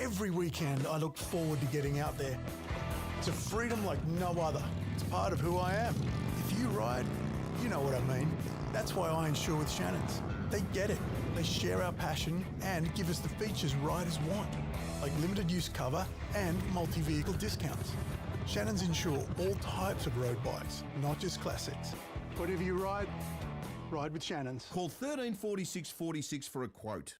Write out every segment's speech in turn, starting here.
Every weekend, I look forward to getting out there. It's a freedom like no other. It's part of who I am. If you ride, you know what I mean. That's why I insure with Shannon's. They get it. They share our passion and give us the features riders want, like limited use cover and multi-vehicle discounts. Shannon's insure all types of road bikes, not just classics. Whatever you ride, ride with Shannon's. Call 134646 for a quote.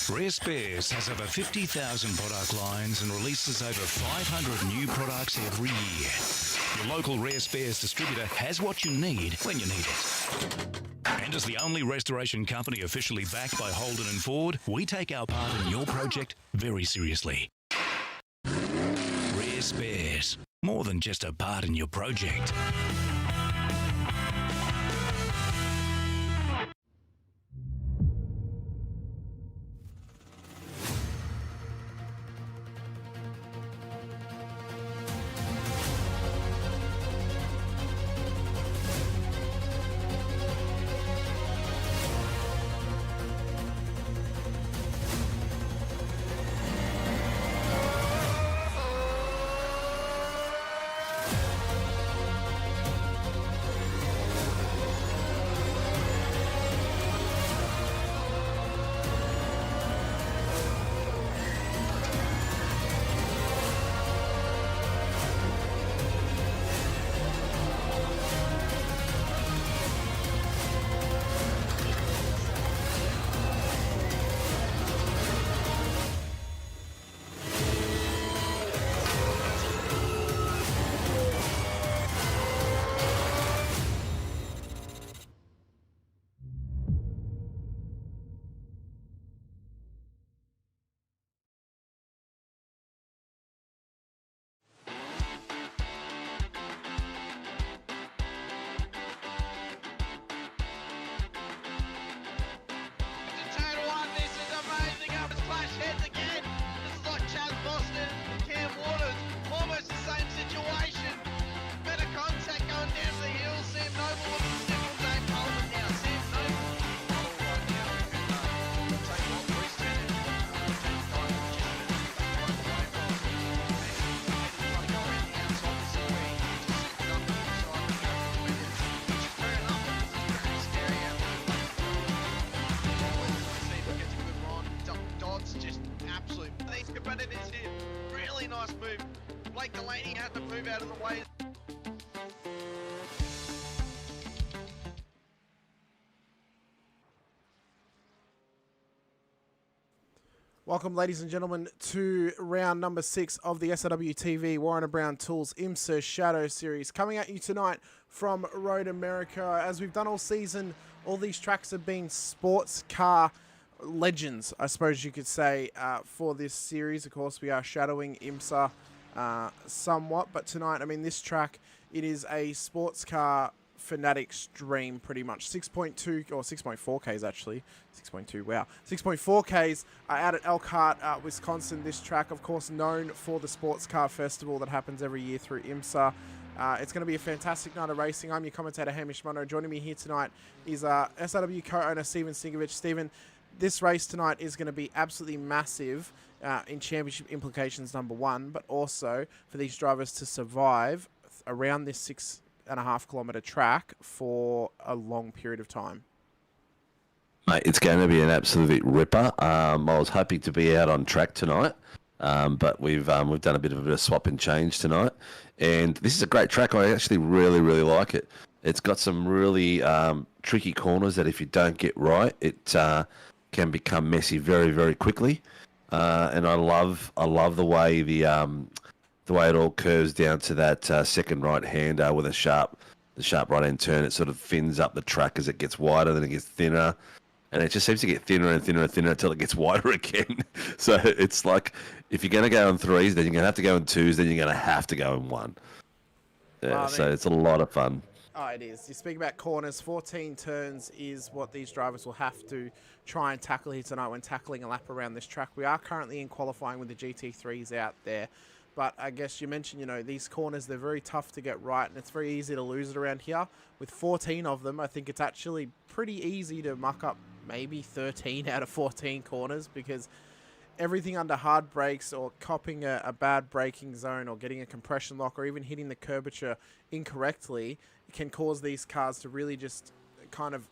Rare Spares has over 50,000 product lines and releases over 500 new products every year. Your local Rare Spares distributor has what you need when you need it. And as the only restoration company officially backed by Holden and Ford, we take our part in your project very seriously. Rare Spares, more than just a part in your project. Welcome, ladies and gentlemen, to round number 6 of the SRW TV Warren & Brown Tools IMSA Shadow Series. Coming at you tonight from Road America. As we've done all season, all these tracks have been sports car legends, I suppose you could say, for this series. Of course, we are shadowing IMSA somewhat, but tonight, I mean, this track, it is a sports car Fanatics dream, pretty much. 6.2 or 6.4 Ks actually. 6.2, wow. 6.4 Ks out at Elkhart, Wisconsin. This track, of course, known for the Sports Car Festival that happens every year through IMSA. It's going to be a fantastic night of racing. I'm your commentator, Hamish Munro. Joining me here tonight is SRW co-owner Stephen Sinkovic. Stephen, this race tonight is going to be absolutely massive in championship implications, number one, but also for these drivers to survive around this 6.5 kilometre track for a long period of time. Mate, it's going to be an absolute ripper. I was hoping to be out on track tonight, But we've done a bit of a swap and change tonight, and this is a great track. I actually really like it. It's got some really tricky corners that if you don't get right, it can become messy very quickly. And I love the way the way it all curves down to that second right hander with the sharp right hand turn. It sort of thins up the track as it gets wider, then it gets thinner. And it just seems to get thinner and thinner and thinner until it gets wider again. So it's like, if you're going to go in threes, then you're going to have to go in twos, then you're going to have to go in one. Yeah, so it's a lot of fun. Oh, it is. You speak about corners. 14 turns is what these drivers will have to try and tackle here tonight when tackling a lap around this track. We are currently in qualifying with the GT3s out there. But I guess you mentioned, these corners, they're very tough to get right, and it's very easy to lose it around here. With 14 of them, I think it's actually pretty easy to muck up maybe 13 out of 14 corners, because everything under hard brakes or copping a bad braking zone or getting a compression lock or even hitting the curvature incorrectly can cause these cars to really just kind of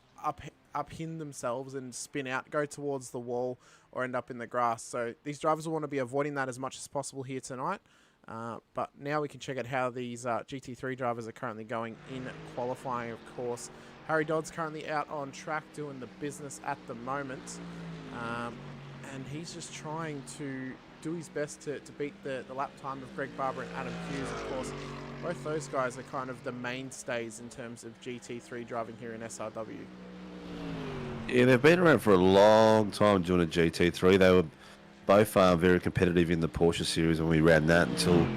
uphind themselves and spin out, go towards the wall or end up in the grass. So these drivers will want to be avoiding that as much as possible here tonight. But now we can check out how these GT3 drivers are currently going in qualifying, of course. Harry Dodd's currently out on track doing the business at the moment. And he's just trying to do his best to beat the lap time of Greg Barber and Adam Hughes, of course. Both those guys are kind of the mainstays in terms of GT3 driving here in SRW. Yeah, they've been around for a long time doing a GT3. They were both very competitive in the Porsche series when we ran that until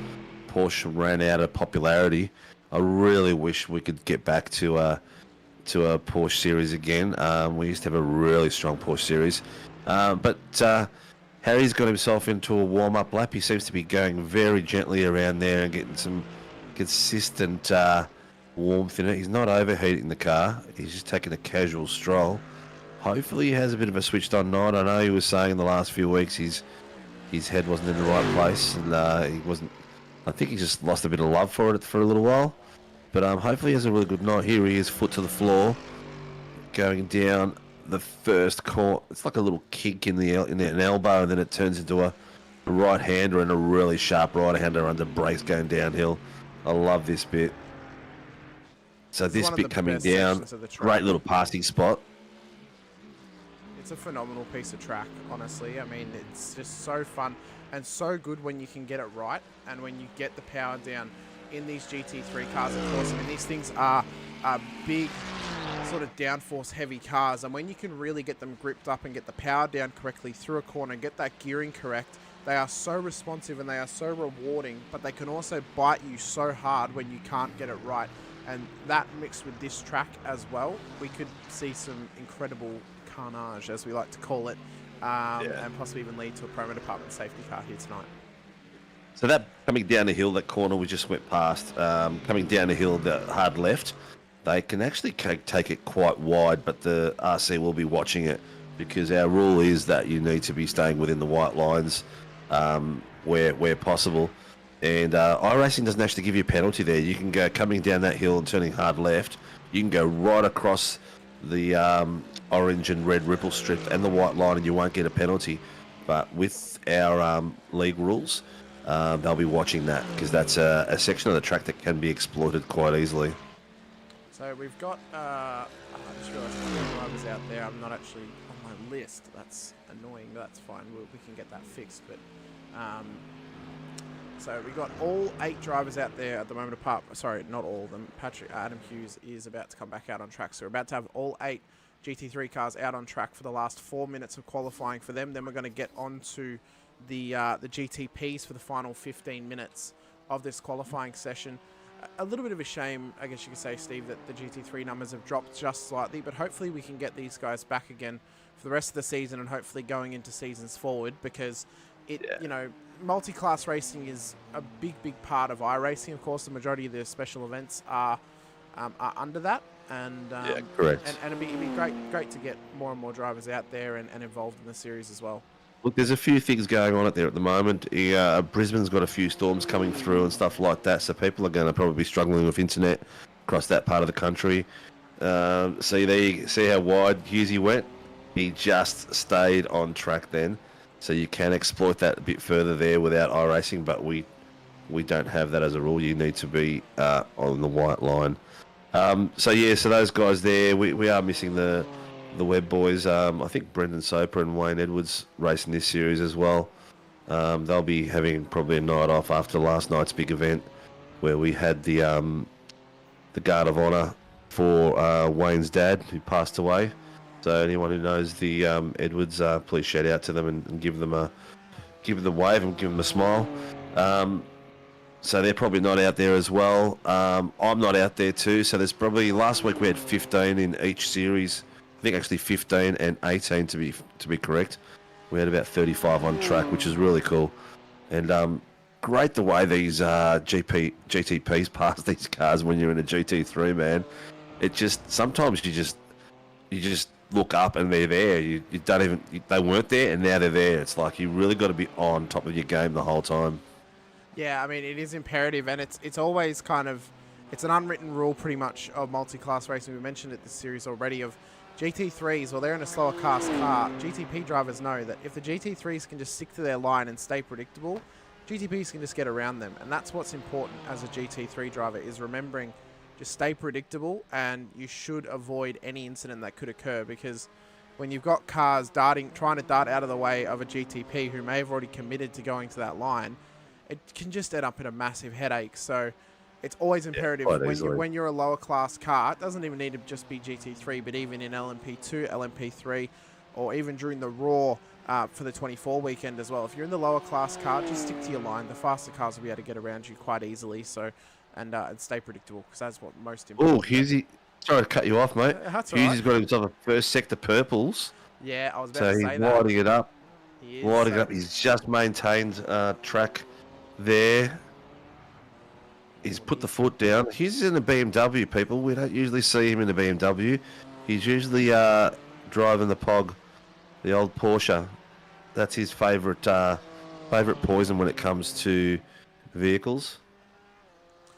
Porsche ran out of popularity. I really wish we could get back to a Porsche series again. We used to have a really strong Porsche series. But Harry's got himself into a warm-up lap. He seems to be going very gently around there and getting some consistent warmth in it. He's not overheating the car. He's just taking a casual stroll. Hopefully he has a bit of a switched-on night. I know he was saying in the last few weeks his head wasn't in the right place, and he wasn't. I think he just lost a bit of love for it for a little while. But hopefully he has a really good night. Here he is, foot to the floor, going down the first corner. It's like a little kick in an elbow, and then it turns into a right hander and a really sharp right hander under brakes going downhill. I love this bit. So this bit coming down, great little passing spot. It's a phenomenal piece of track, honestly. I mean, it's just so fun and so good when you can get it right and when you get the power down in these GT3 cars, of course. I mean, these things are big, sort of downforce heavy cars, and when you can really get them gripped up and get the power down correctly through a corner and get that gearing correct, they are so responsive and they are so rewarding, but they can also bite you so hard when you can't get it right. And that mixed with this track as well, we could see some incredible carnage, as we like to call it, and possibly even lead to a promo department safety car here tonight. So that coming down the hill, that corner we just went past, coming down the hill, the hard left, they can actually take it quite wide, but the RC will be watching it because our rule is that you need to be staying within the white lines where possible. And iRacing doesn't actually give you a penalty there. You can go coming down that hill and turning hard left. You can go right across the orange and red ripple strip and the white line, and you won't get a penalty. But with our league rules, they'll be watching that because that's a section of the track that can be exploited quite easily. So we've got, I just realised the drivers out there. I'm not actually on my list. That's annoying, but that's fine. We can get that fixed. But so we got all 8 drivers out there at the moment apart. Sorry, not all of them. Adam Hughes is about to come back out on track. So we're about to have all 8 GT3 cars out on track for the last 4 minutes of qualifying for them. Then we're going to get on to the GTPs for the final 15 minutes of this qualifying session. A little bit of a shame, I guess you could say, Steve, that the GT3 numbers have dropped just slightly, but hopefully we can get these guys back again for the rest of the season and hopefully going into seasons forward, because multi-class racing is a big part of iRacing. Of course, the majority of the special events are under that, and correct. And it'd be great to get more and more drivers out there and involved in the series as well. Look, there's a few things going on out there at the moment. Brisbane's got a few storms coming through and stuff like that, so people are going to probably be struggling with internet across that part of the country. See how wide Hughesy went? He just stayed on track then. So you can exploit that a bit further there without iRacing, but we don't have that as a rule. You need to be on the white line. So those guys there, we are missing the Webb boys. I think Brendan Soper and Wayne Edwards racing this series as well. They'll be having probably a night off after last night's big event, where we had the guard of honour for Wayne's dad, who passed away. So anyone who knows the Edwards, please shout out to them and give them a wave and give them a smile. So they're probably not out there as well. I'm not out there too. So there's probably, last week we had 15 in each series. I think actually 15 and 18 to be correct. We had about 35 on track, which is really cool. And great the way these GTPs pass these cars when you're in a GT3, man. It just, sometimes you just look up and they're there. You don't even, they weren't there and now they're there. It's like you really got to be on top of your game the whole time. Yeah, I mean, it is imperative, and it's always kind of, it's an unwritten rule pretty much of multi-class racing. We mentioned it this series already of GT3s, well, they're in a slower class car. GTP drivers know that if the GT3s can just stick to their line and stay predictable, GTPs can just get around them. And that's what's important as a GT3 driver, is remembering just stay predictable, and you should avoid any incident that could occur, because when you've got cars trying to dart out of the way of a GTP who may have already committed to going to that line, it can just end up in a massive headache. So it's always imperative when you're a lower class car, it doesn't even need to just be GT3, but even in LMP2, LMP3, or even during the Raw for the 24 weekend as well. If you're in the lower class car, just stick to your line. The faster cars will be able to get around you quite easily. So, and stay predictable, because that's what most important. Oh, Hughesy, sorry to cut you off, mate. That's Hughesy's right. got himself a first sector purples. Yeah, I was about So to he's say that. winding it up. He is, Winding so- it up. He's just maintained track there. He's put the foot down. He's in a BMW, people. We don't usually see him in a BMW. He's usually driving the Pog, the old Porsche. That's his favourite poison when it comes to vehicles.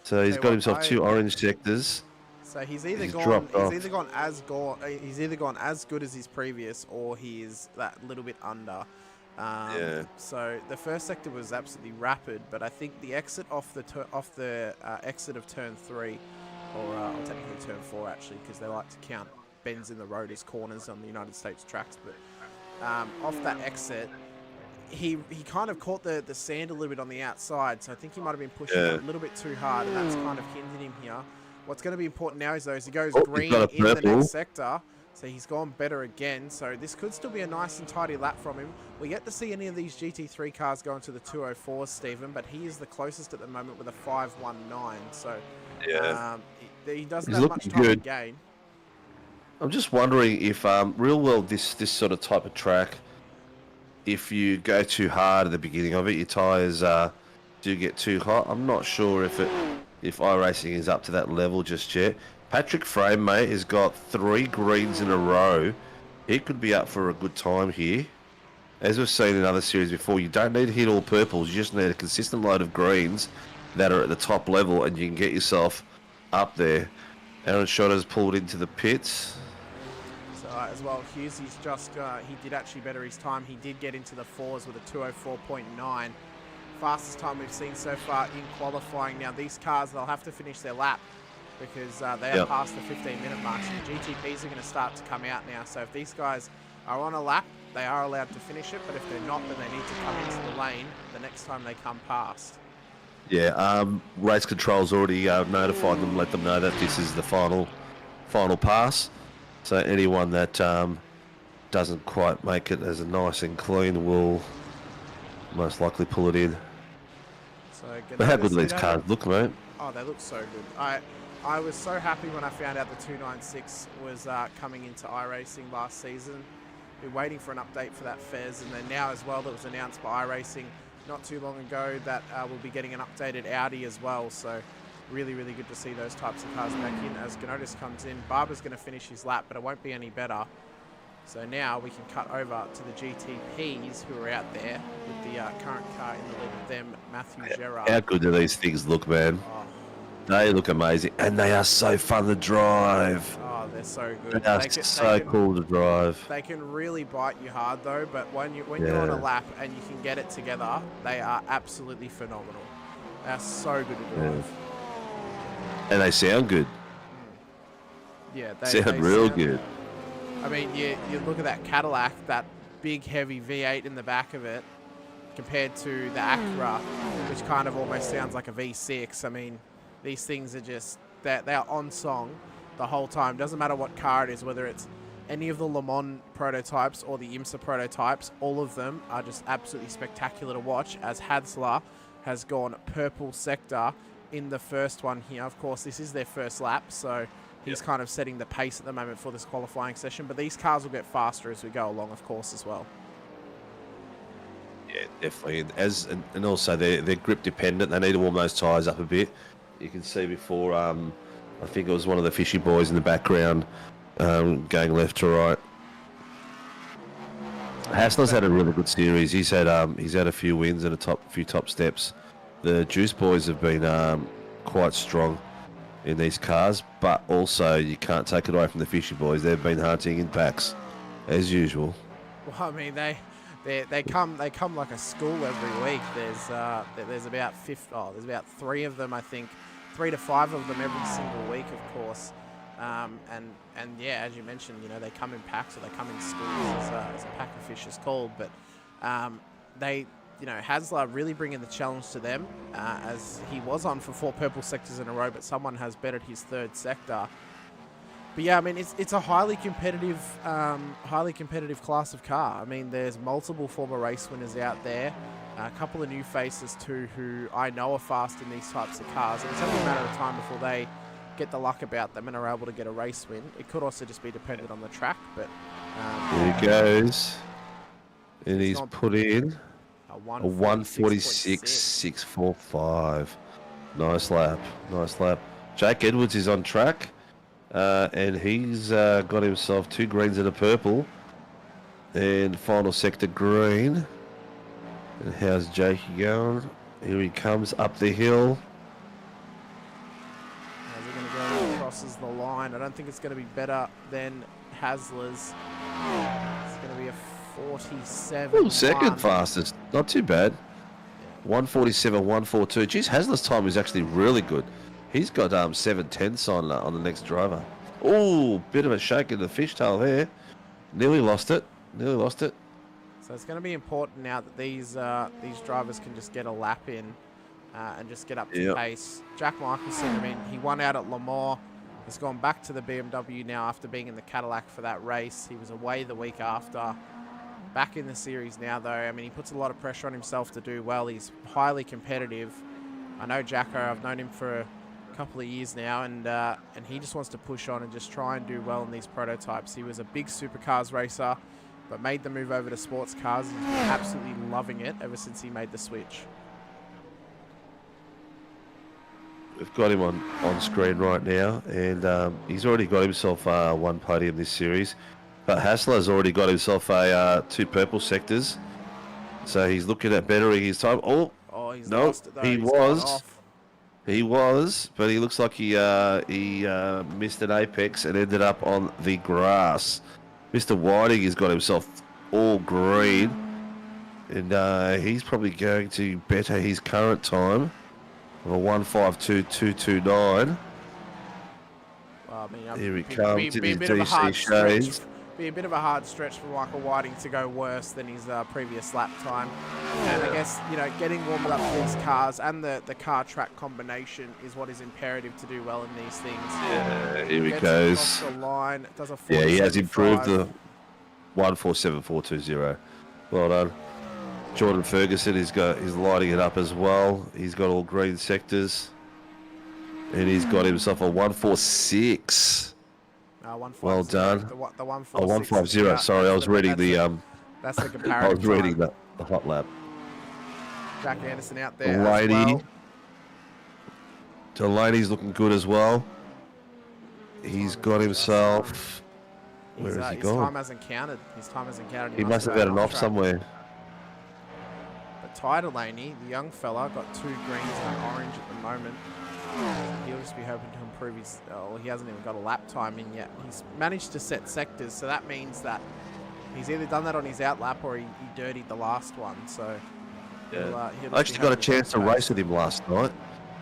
So he's got himself two orange sectors. So he's either He's gone dropped off. he's either gone as good as his previous, or he is that little bit under. Yeah. So the first sector was absolutely rapid, but I think the exit off the exit of turn 3, or technically turn 4 actually, because they like to count bends in the road as corners on the United States tracks. But off that exit, he kind of caught the sand a little bit on the outside, so I think he might have been pushing it a little bit too hard, and that's kind of hindered him here. What's going to be important now is though, as he goes green in the next sector, so he's gone better again. So this could still be a nice and tidy lap from him. We get to see any of these GT3 cars go into the 204s, Stephen, but he is the closest at the moment with a 519. So he doesn't have much time to gain. I'm just wondering if real world this sort of type of track, if you go too hard at the beginning of it, your tyres do get too hot. I'm not sure if iRacing is up to that level just yet. Patrick Frame, mate, has got 3 greens in a row. He could be up for a good time here. As we've seen in other series before, you don't need to hit all purples. You just need a consistent load of greens that are at the top level, and you can get yourself up there. Aaron Schotter's pulled into the pits. So as well, Hughes, he's just, he did actually better his time. He did get into the 4s with a 204.9. Fastest time we've seen so far in qualifying. Now these cars, they'll have to finish their lap, because they are past the 15-minute mark. So the GTPs are going to start to come out now. So if these guys are on a lap, they are allowed to finish it. But if they're not, then they need to come into the lane the next time they come past. Yeah, race control's already notified them, let them know that this is the final pass. So anyone that doesn't quite make it as a nice and clean will most likely pull it in. So but how good do these cars look, mate? Oh, they look so good. I was so happy when I found out the 296 was coming into iRacing last season. Been waiting for an update for that Fez, and then now as well that was announced by iRacing not too long ago that we'll be getting an updated Audi as well. So really, really good to see those types of cars back in. As Ganotis comes in, Barber's going to finish his lap, but it won't be any better. So now we can cut over to the GTPs who are out there with the current car in the lead of them, Matthew Gerard. How good do these things look, man? Oh. They look amazing, and they are so fun to drive. Oh, they're so good. That's so cool to drive. They can really bite you hard though, but when you're on a lap and you can get it together, they are absolutely phenomenal. They're so good to drive. And they sound good. Yeah, They sound real good. I mean, you look at that Cadillac, that big heavy V8 in the back of it, compared to the Acura, which kind of almost sounds like a V6. I mean, these things are just, they are on song the whole time. Doesn't matter what car it is, whether it's any of the Le Mans prototypes or the IMSA prototypes, all of them are just absolutely spectacular to watch, as Hadsler has gone purple sector in the first one here. Of course, this is their first lap, so he's kind of setting the pace at the moment for this qualifying session, but these cars will get faster as we go along, of course, as well. Yeah, definitely. And also they're grip dependent. They need to warm those tyres up a bit. You can see before, I think it was one of the fishy boys in the background going left to right. Hassler's had a really good series. He's had a few wins and a few top steps. The Juice boys have been quite strong in these cars, but also you can't take it away from the fishy boys. They've been hunting in packs as usual. Well, I mean, they come like a school every week. There's about there's about 3 of them, I think, 3 to 5 of them every single week, of course. And yeah, as you mentioned, you know, they come in packs or they come in schools, as a pack of fish is called. But they, you know, Hadsler really bringing the challenge to them, as he was on for 4 purple sectors in a row, but someone has bettered his 3rd sector. But yeah, I mean, it's a highly competitive class of car. I mean, there's multiple former race winners out there, a couple of new faces too, who I know are fast in these types of cars. And it's only a matter of time before they get the luck about them and are able to get a race win. It could also just be dependent on the track, but here he goes, and he's put in a 146.645. Nice lap. Jake Edwards is on track. And he's got himself 2 greens and a purple. And final sector green. And how's Jakey going? Here he comes up the hill. How's he going to go? Crosses the line. I don't think it's going to be better than Hasler's. It's going to be a 47. Ooh, second fastest. Not too bad. 147.142. Geez, Hasler's time is actually really good. He's got 7/10 on the next driver. Oh, bit of a shake in the fishtail there. Nearly lost it. So it's going to be important now that these drivers can just get a lap in and just get up to pace. Jack Michelson, I mean, he won out at Le Mans. He's gone back to the BMW now after being in the Cadillac for that race. He was away the week after. Back in the series now, though. I mean, he puts a lot of pressure on himself to do well. He's highly competitive. I know Jacko. I've known him for couple of years now, and he just wants to push on and just try and do well in these prototypes. He was a big supercars racer, but made the move over to sports cars. He's been absolutely loving it ever since he made the switch. We've got him on screen right now, and he's already got himself 1 podium this series. But Hassler's already got himself 2 purple sectors, so he's looking at bettering his time. Oh he's no, lost it though. He was, but he looks like he missed an apex and ended up on the grass. Mr. Whiting has got himself all green, and he's probably going to better his current time of a 152.229. Well, I mean, Here he comes in his DC shades. Be a bit of a hard stretch for Michael Whiting to go worse than his previous lap time. And I guess, you know, getting warmed up for these cars and the car track combination is what is imperative to do well in these things. Yeah, here he goes. Across the line, does a he has improved the 147.420. Well done. Jordan Ferguson he's lighting it up as well. He's got all green sectors. And he's got himself a 146. Well done. The 146. Oh, 150. Sorry, I was reading that's the comparative. I was reading the hot lap. Jack Anderson out there as well. Delaney's looking good as well. He's got himself. Where has he gone? His time hasn't counted. He must have had an off somewhere. But Ty Delaney, the young fella, got 2 greens and an orange at the moment. He'll just be hoping to improve his... Oh, he hasn't even got a lap time in yet. He's managed to set sectors, so that means that he's either done that on his out lap or he dirtied the last one. So he'll I actually got a chance to race with him last night.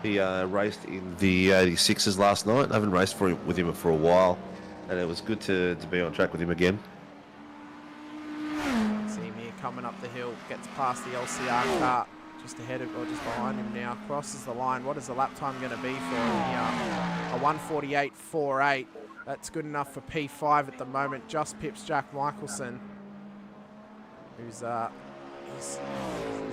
He raced in the 86s last night. I haven't raced with him for a while, and it was good to be on track with him again. See him here coming up the hill, gets past the LCR car, just ahead of, or just behind him now, crosses the line. What is the lap time going to be for him here? A 1:48.48. That's good enough for P5 at the moment. Just pips Jack Michelson, who's his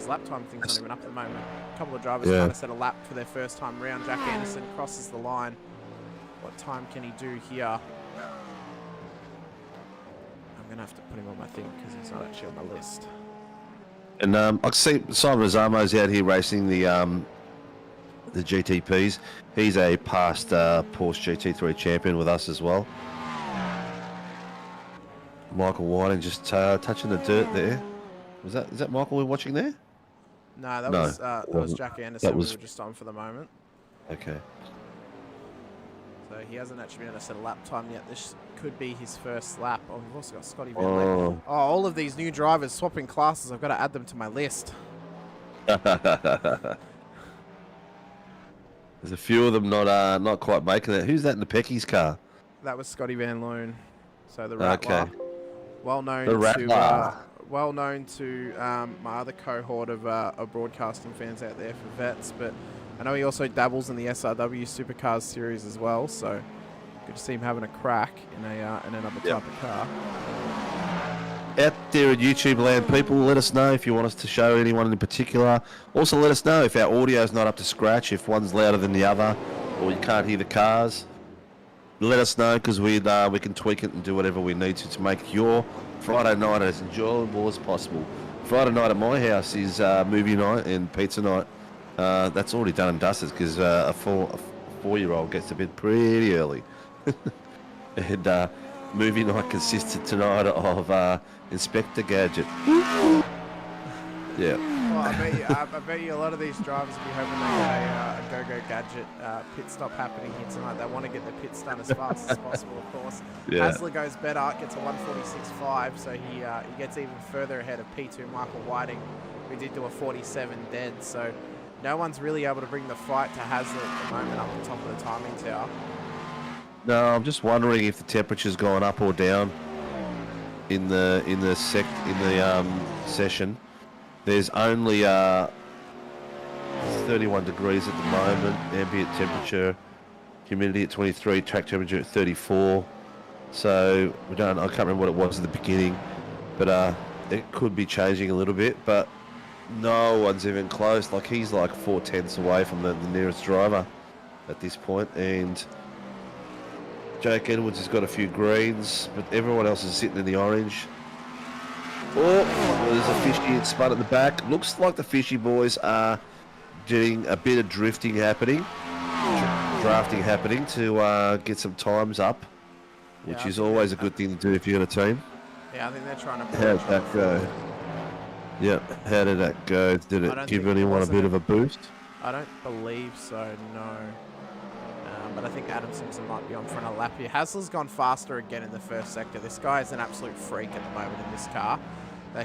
lap time thing's not even up at the moment. A couple of drivers trying to set a lap for their first time round. Jack Anderson crosses the line. What time can he do here? I'm going to have to put him on my thing because he's not actually on my list. And I can see Simon Azamo's out here racing the GTPs. He's a past Porsche GT3 champion with us as well. Michael Whiting just touching the dirt there. Is that Michael we're watching there? No, that was Jack Anderson we were just on for the moment. Okay. So he hasn't actually been able to set a lap time yet. This could be his first lap. Oh, we've also got Scotty Van Lee. Oh, all of these new drivers swapping classes. I've got to add them to my list. There's a few of them not quite making it. Who's that in the Pecky's car? That was Scotty Van Loon. So the Rattler. Okay. Well known The Rattler. to my other cohort of broadcasting fans out there for vets, but I know he also dabbles in the SRW Supercars series as well, so good to see him having a crack in another type of car. Out there at YouTube land, people, let us know if you want us to show anyone in particular. Also, let us know if our audio's not up to scratch, if one's louder than the other, or you can't hear the cars. Let us know, because we can tweak it and do whatever we need to make your Friday night as enjoyable as possible. Friday night at my house is movie night and pizza night. That's already done and dusted, because a four-year-old gets to bed pretty early. And movie night consisted tonight of Inspector Gadget. Yeah. Well, I bet you a lot of these drivers will be hoping they get a Go-Go Gadget pit stop happening here tonight. They want to get their pits done as fast as possible, of course. Yeah. Hasler goes better, gets a 1:46.5, so he gets even further ahead of P2 Michael Whiting, who did do a 47 dead. So no one's really able to bring the fight to Hasler at the moment up the top of the timing tower. No, I'm just wondering if the temperature's gone up or down in the session. There's only 31 degrees at the moment, ambient temperature, humidity at 23, track temperature at 34. So I can't remember what it was at the beginning, but it could be changing a little bit. But no one's even close. Like, he's like 4/10 away from the nearest driver at this point, and Jake Edwards has got a few greens, but everyone else is sitting in the orange. Oh, there's a fishy spud at the back. Looks like the fishy boys are getting a bit of drifting happening, drafting happening to get some times up, which is always a good thing to do if you're in a team. Yeah, I think they're trying to... How did that go? Yep, how did that go? Did it give anyone a bit of a boost? I don't believe so, no. But I think Adam Simpson might be on for another lap here. Hasler's gone faster again in the first sector. This guy is an absolute freak at the moment in this car.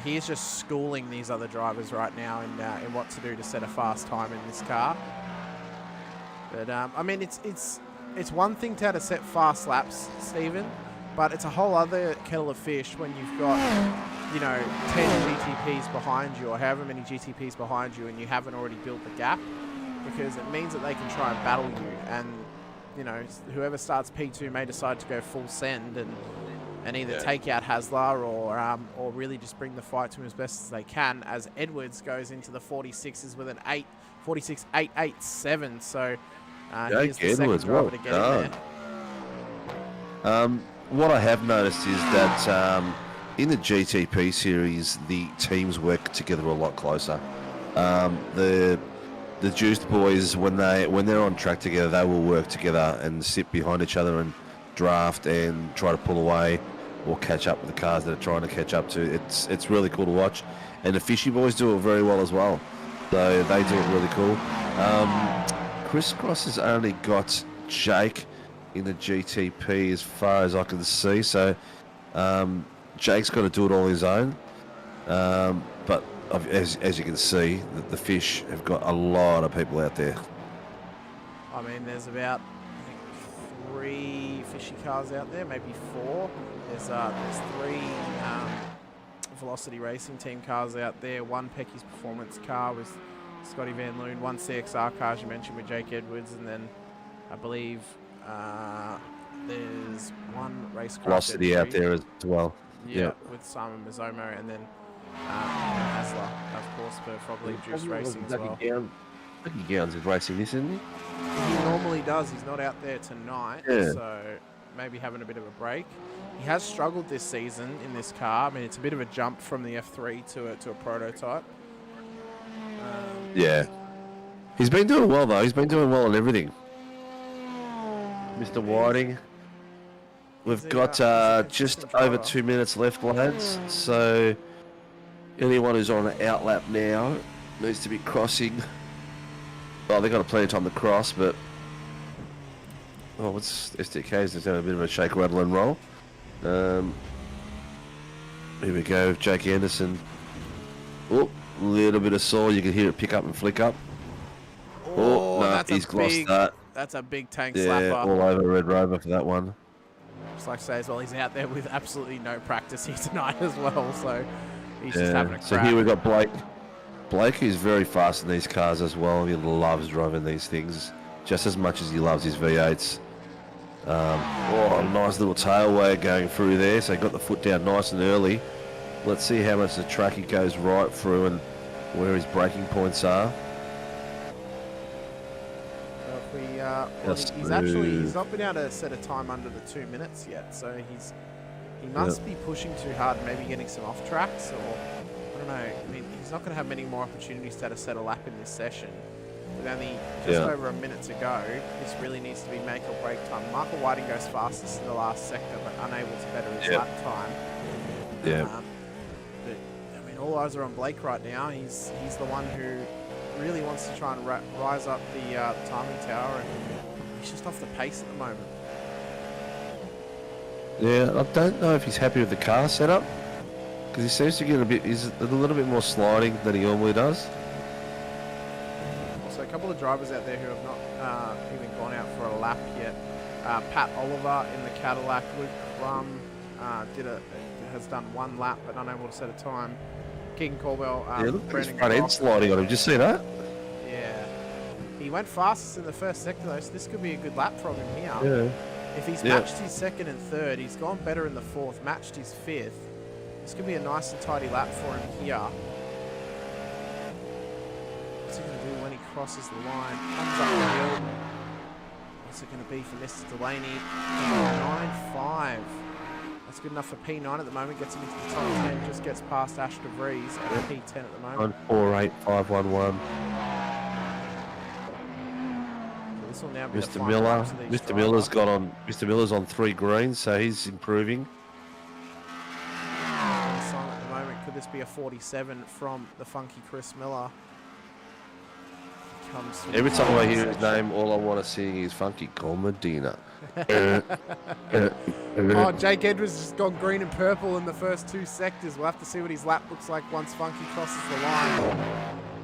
He is just schooling these other drivers right now in what to do to set a fast time in this car. But I mean, it's one thing to have to set fast laps, Stephen, but it's a whole other kettle of fish when you've got, 10 GTPs behind you, or however many GTPs behind you, and you haven't already built the gap, because it means that they can try and battle you, and whoever starts P2 may decide to go full send and either take out Hasler or really just bring the fight to him as best as they can, as Edwards goes into the 46s with an 46.887. So he's the second driver to get in there. What I have noticed is that in the GTP series, the teams work together a lot closer. The Juiced boys, when they're on track together, they will work together and sit behind each other and draft and try to pull away or catch up with the cars that are trying to catch up to. It's really cool to watch, and the Fishy boys do it very well as well. So they do it really cool. Chris Cross has only got Jake in the GTP as far as I can see. So Jake's got to do it all on his own. But as you can see, the fish have got a lot of people out there. I mean, there's about, I think, 3 fishy cars out there, maybe 4. There's 3 Velocity Racing Team cars out there, 1 Pecky's Performance car with Scotty Van Loon, 1 CXR car, as you mentioned, with Jake Edwards, and then I believe there's 1 race car. Velocity out there as well. Yeah, with Simon Mazzomo, and then Hasler, of course, for Frog League Juice Racing as well. Lucky Gowns is racing this, isn't he? He normally does. He's not out there tonight, so maybe having a bit of a break. He has struggled this season in this car. I mean, it's a bit of a jump from the F3 to a prototype. Yeah. He's been doing well, though. He's been doing well on everything. Mr. Whiting. We've got just over 2 minutes left, lads. So anyone who's on an outlap now needs to be crossing. Well, they've got plenty of time to cross, but what's SDK's just having a bit of a shake, rattle, and roll. Here we go, Jake Anderson. Oh, a little bit of saw. You can hear it pick up and flick up. Oh, no, that's he's glossed that. That's a big tank Yeah, slapper. all over Red Rover for that one. Just like to say as well, he's out there with absolutely no practice here tonight as well, so he's just having a crack. So here we've got Blake. Blake is very fast in these cars as well. He loves driving these things just as much as he loves his V8s. A nice little tail wag going through there. So he got the foot down nice and early. Let's see how much the track he goes right through and where his braking points are. He's not been able to set a time under the 2 minutes yet, so he must be pushing too hard and maybe getting some off tracks, or I don't know. I mean, he's not going to have many more opportunities to set a lap in this session. With only just over a minute to go, this really needs to be make or break time. Michael Whiting goes fastest in the last sector, but unable to better his lap time. Yeah. But I mean, all eyes are on Blake right now. He's the one who really wants to try and rise up the timing tower, and he's just off the pace at the moment. Yeah, I don't know if he's happy with the car setup because he seems to get he's a little bit more sliding than he normally does. Also, a couple of drivers out there who have not even gone out for a lap yet. Pat Oliver in the Cadillac, Luke Crum has done 1 lap but unable to set a time. Keegan Corbell, Look at his Brendan front end Groff. sliding on him. Did you see that? Yeah. He went fastest in the first sector though, so this could be a good lap from him here. Yeah. If he's matched his 2nd and 3rd, he's gone better in the 4th, matched his 5th. This could be a nice and tidy lap for him here. What's he going to do when he crosses the line? Comes up the hill. What's it going to be for Mr. Delaney? 9.5. That's good enough for P9 at the moment. Gets him into the top 10. Just gets past Ash DeVries at P10 at the moment. 9.48.511. This will now be Mr. Miller. Mr. Miller's on 3 greens, so he's improving. At the moment, could this be a 47 from the funky Chris Miller? Every time I hear his name, all I want to sing is Funky Col Medina. Oh, Jake Edwards has gone green and purple in the first 2 sectors. We'll have to see what his lap looks like once Funky crosses the line.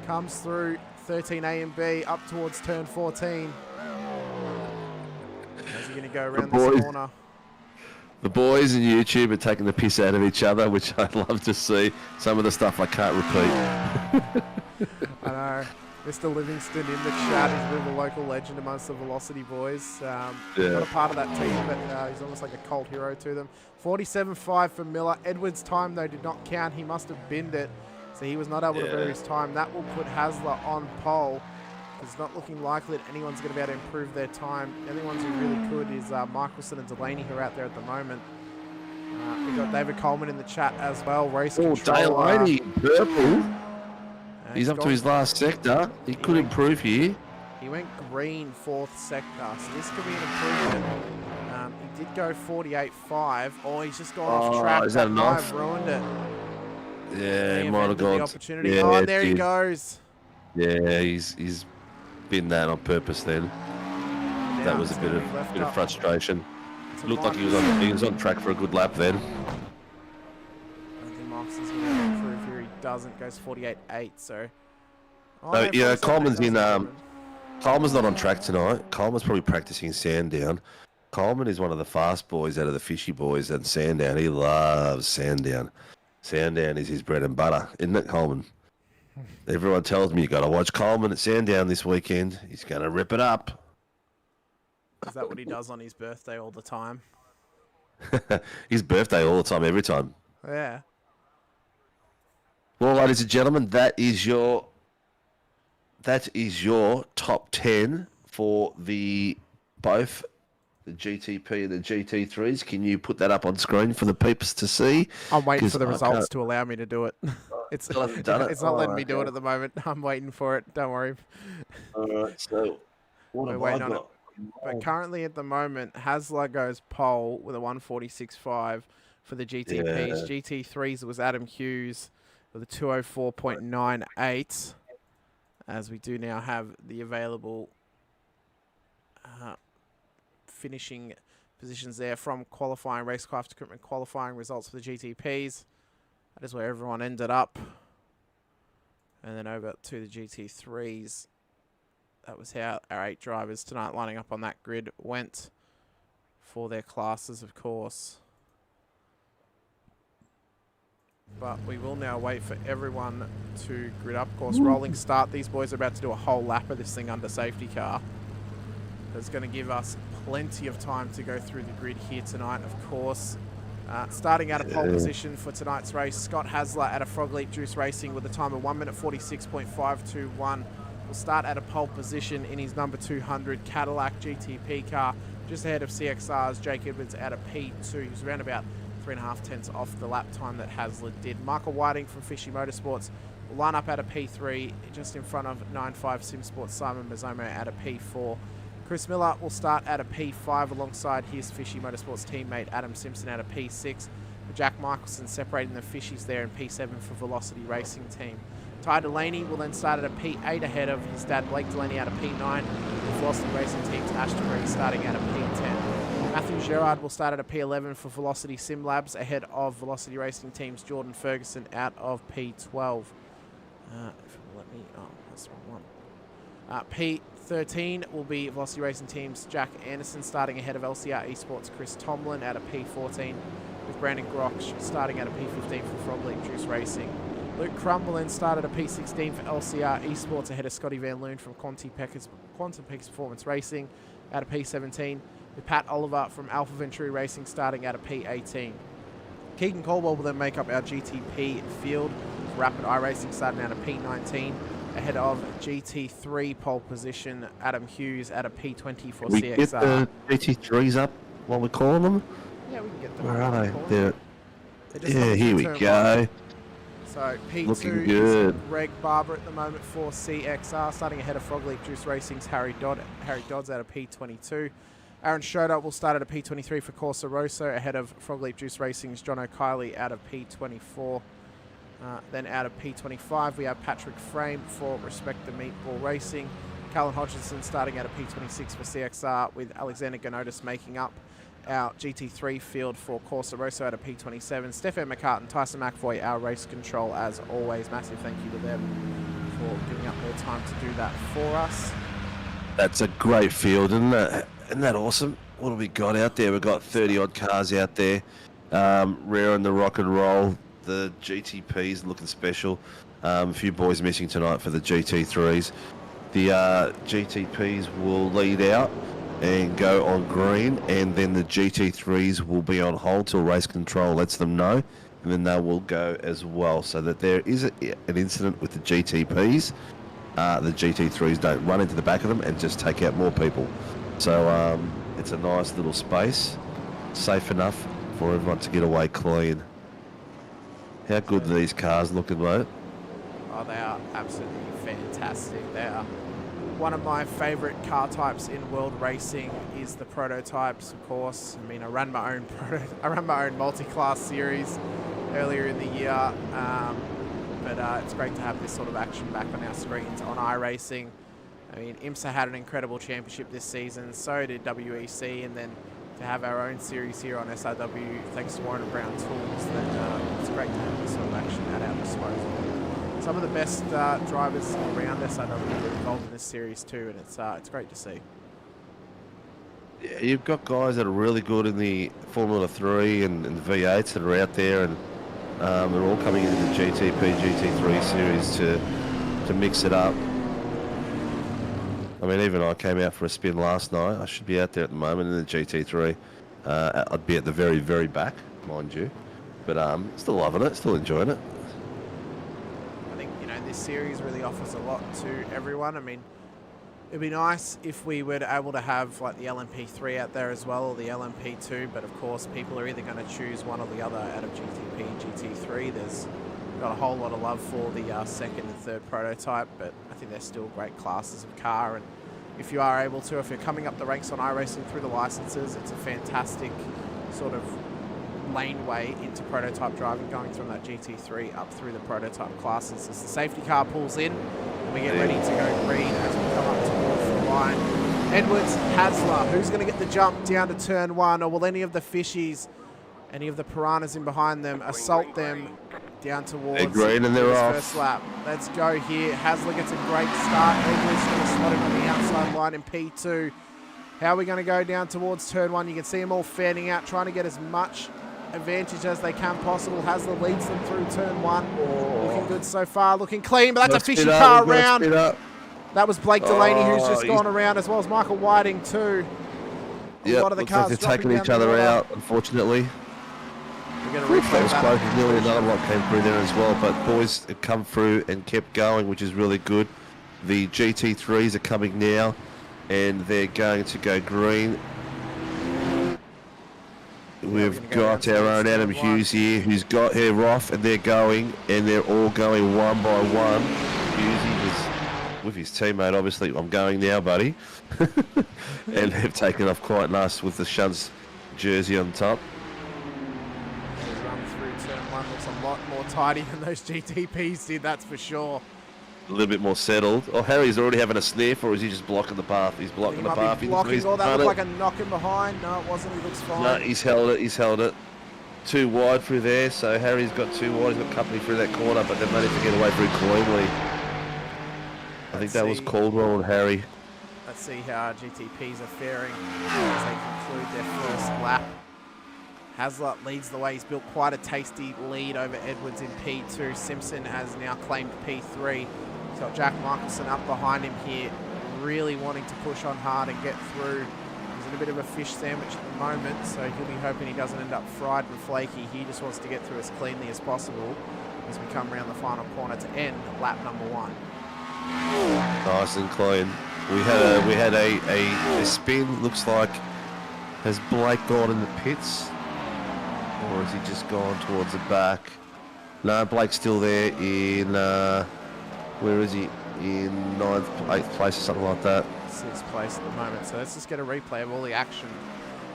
Comes through 13A and B up towards turn 14. How's he going to go around this corner? The boys in YouTube are taking the piss out of each other, which I love to see. Some of the stuff I can't repeat. I know. Mr. Livingston in the chat. He's a bit of a local legend amongst the Velocity boys. Not a part of that team, but he's almost like a cult hero to them. 47.5 for Miller. Edwards' time, though, did not count. He must have binned it, so he was not able to better his time. That will put Hasler on pole. It's not looking likely that anyone's going to be able to improve their time. The only ones who really could is Michelson and Delaney, who are out there at the moment. We've got David Coleman in the chat as well. Race control. Delaney, purple. He's up to his last sector. He could improve here. He went green 4th sector, so this could be an improvement. He did go 48.5. Oh, he's just gone off track. Is that enough? Ruined it. Yeah, he might have The gone. opportunity. Yeah, oh, and there he goes. Yeah, he's bin that on purpose then. That was a bit of frustration. Looked like he was on track for a good lap then. I think Markson's going to improve here. He doesn't. Goes 48.8. So. Oh, yeah, Coleman's Coleman's not on track tonight. Coleman's probably practicing Sandown. Coleman is one of the fast boys out of the fishy boys at Sandown. He loves Sandown. Sandown is his bread and butter, isn't it, Coleman? Everyone tells me you got to watch Coleman at Sandown this weekend. He's going to rip it up. Is that what he does on his birthday all the time? His birthday all the time, every time. Yeah. Well, ladies and gentlemen, that is your top 10 for both the GTP and the GT3s. Can you put that up on screen for the peeps to see? I'm waiting for the results to allow me to do it. It's not letting me do it at the moment. I'm waiting for it. Don't worry. All right, so what have I got? But currently at the moment, Hasler goes pole with a 146.5 for the GTPs. GT3s was Adam Hughes with a 204.98. As we do now have the available finishing positions there from qualifying, racecraft equipment qualifying results for the GTPs. That is where everyone ended up. And then over to the GT3s. That was how our 8 drivers tonight lining up on that grid went for their classes, of course. But we will now wait for everyone to grid up. Of course, rolling start. These boys are about to do a whole lap of this thing under safety car. That's going to give us plenty of time to go through the grid here tonight, of course. Starting out of pole position for tonight's race, Scott Hasler out of Frog Leap Juice Racing with a time of 1 minute 46.521. Will start at a pole position in his number 200 Cadillac GTP car, just ahead of CXR's Jake Edwards out of P2. He's around about 3.5 tenths off the lap time that Hasler did. Michael Whiting from Fishy Motorsports will line up out of P3, just in front of 9.5 Sim Sports Simon Mazomo out of P4. Chris Miller will start out of P5 alongside his Fishy Motorsports teammate Adam Simpson out of P6. Jack Michelson separating the Fishies there in P7 for Velocity Racing Team. Ty Delaney will then start at a P8 ahead of his dad Blake Delaney out of P9. With Velocity Racing Team's Ashton Reed starting out of P10. Matthew Gerard will start at a P11 for Velocity Sim Labs ahead of Velocity Racing Team's Jordan Ferguson out of P12. That's the wrong one. P13 will be Velocity Racing Team's Jack Anderson starting ahead of LCR Esports Chris Tomlin out of P14. With Brandon Groch starting out of P15 for Frog Leap Juice Racing. Luke Crum will then start at a P16 for LCR Esports ahead of Scotty Van Loon from Quantum Peaks Performance Racing out of P17, with Pat Oliver from Alpha Venturi Racing starting out of P18. Keegan Caldwell will then make up our GTP field, with Rapid iRacing starting out of P19 ahead of GT3 pole position Adam Hughes at a P20 for we CXR. Get the GT3s up while we're calling them? Yeah, we can get them. Where are they? Yeah, here we go. So P2 Looking good. is Greg Barber at the moment for CXR, starting ahead of Frog Leap Juice Racing's Harry Dodds out of P22. Aaron Schroeder will start at a P23 for Corsa Rosso ahead of Frog Leap Juice Racing's John O'Kiley out of P24. Then out of P25 we have Patrick Frame for Respect the Meatball Racing. Callan Hodgson starting out of P26 for CXR, with Alexander Ganotis making up our GT3 field for Corsa Rosso out of P27. Stefan McCartan, Tyson McFoy, our race control as always. Massive thank you to them for giving up their time to do that for us. That's a great field, isn't it? Isn't that awesome? What have we got out there? We've got 30 odd cars out there. Rare in the rock and roll. The GTPs looking special. A few boys missing tonight for the GT3s. The GTPs will lead out and go on green, and then the GT3s will be on hold till race control lets them know, and then they will go as well, so that there is an incident with the GTPs. The GT3s don't run into the back of them and just take out more people. So it's a nice little space, safe enough for everyone to get away clean. How good are these cars looking, mate? Oh, they are absolutely fantastic. They are one of my favourite car types in world racing is the prototypes, of course. I mean, I ran my own multi-class series earlier in the year, but it's great to have this sort of action back on our screens on iRacing. I mean, IMSA had an incredible championship this season, so did WEC, and then to have our own series here on SRW, thanks to Warren & Brown Tools, then it's great to have this sort of action at our disposal. Some of the best drivers around SRW are involved in this series too, and it's great to see. Yeah, you've got guys that are really good in the Formula 3 and the V8s that are out there, and they're all coming into the GTP, GT3 series to mix it up. I mean, even I came out for a spin last night. I should be out there at the moment in the GT3. I'd be at the very, very back, mind you. But still loving it, still enjoying it. I think, you know, this series really offers a lot to everyone. I mean, it'd be nice if we were able to have like the LMP3 out there as well, or the LMP2, but of course people are either going to choose one or the other out of GTP and GT3. There's got a whole lot of love for the second and third prototype, but I think they're still great classes of car, and if you are able to, if you're coming up the ranks on iRacing through the licenses, it's a fantastic sort of laneway into prototype driving, going from that GT3 up through the prototype classes. As the safety car pulls in, we get ready to go green as we come up towards the line. Edwards, Hasler, who's going to get the jump down to turn 1, or will any of the fishies, any of the piranhas in behind them, assault them down towards green and they're off. First lap. Let's go here. Hasler gets a great start. Edwards going to slot him on the outside line in P2. How are we going to go down towards turn 1? You can see them all fanning out, trying to get as much advantage as they can possible. Hasler leads them through turn 1. Looking good so far, looking clean, but that's a fishy car around. That was Blake Delaney, who's just gone around, as well as Michael Whiting too. Yeah, looks like they're taking each other out, unfortunately. That was close. Nearly another lot came through there as well, but boys have come through and kept going, which is really good. The GT3s are coming now, and they're going to go green. We've got our own Adam Hughes here, who's got her off, and they're going, and they're all going one by one. Hughes is with his teammate, obviously. I'm going now, buddy. And they've taken off quite nice with the Shunts jersey on top. Looks a lot more tidy than those GTPs did, that's for sure. A little bit more settled. Oh, Harry's already having a sniff, or is he just blocking the path? He's blocking the path. He's blocking. Oh, that looked like a knock in behind. No, it wasn't. He looks fine. No, he's held it. He's held it. Too wide through there, so Harry's got too wide. He's got company through that corner, but they've managed to get away through cleanly. I think that was Caldwell and Harry. Let's see how our GTPs are faring as they conclude their first lap. Hasler leads the way. He's built quite a tasty lead over Edwards in P2. Simpson has now claimed P3. He's got Jack Michelson up behind him here, really wanting to push on hard and get through. He's in a bit of a fish sandwich at the moment, so he'll be hoping he doesn't end up fried and flaky. He just wants to get through as cleanly as possible as we come around the final corner to end lap number 1. Nice and clean. We had a spin. Looks like, has Blake gone in the pits? Or has he just gone towards the back? No, Blake's still there in, where is he? In 9th, 8th place or something like that. 6th place at the moment. So let's just get a replay of all the action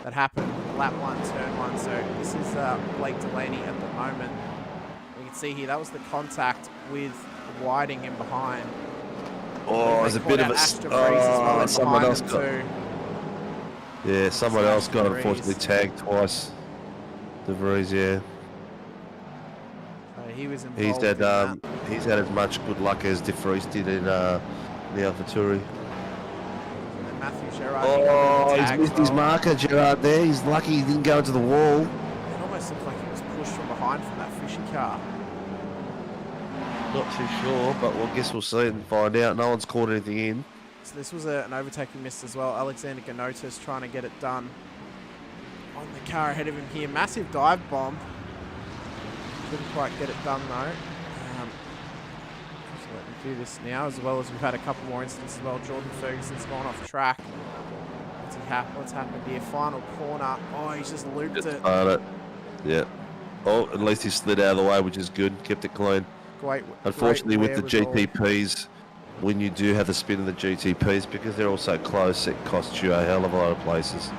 that happened lap 1, turn 1. So this is Blake Delaney at the moment. You can see here, that was the contact with Whiting in behind. Oh, there's a bit of a... someone else got... Yeah, someone else got unfortunately tagged twice. De Vries, yeah. He was involved he's had as much good luck as De Vries did in the AlphaTauri. And then Matthew Gerard. Oh, he's missed his marker, Gerard, there. He's lucky he didn't go into the wall. It almost looked like he was pushed from behind from that fishy car. Not too sure, but I guess we'll see and find out. No one's caught anything in. So this was an overtaking miss as well. Alexander Ganotis trying to get it done on the car ahead of him here. Massive dive bomb. Couldn't quite get it done though. So let me do this now, as well as we've had a couple more incidents as well. Jordan Ferguson's gone off track. What's happened here? Final corner. Oh, he's just looped it. Yeah. Oh, at least he slid out of the way, which is good. Kept it clean. Unfortunately, with the GTPs, when you do have the spin of the GTPs, because they're all so close, it costs you a hell of a lot of places.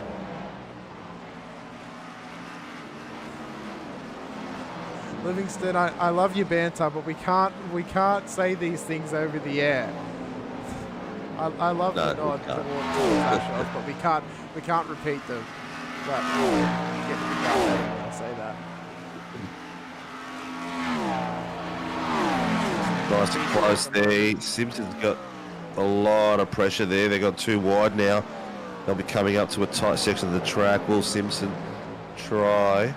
Livingston, I love your banter, but we can't say these things over the air. I love No, the nod we can't. towards Ashes, but we can't repeat them. But you get the big guy anyway, I'll say that. Nice and close there. Simpson's got a lot of pressure there. They got too wide now. They'll be coming up to a tight section of the track. Will Simpson try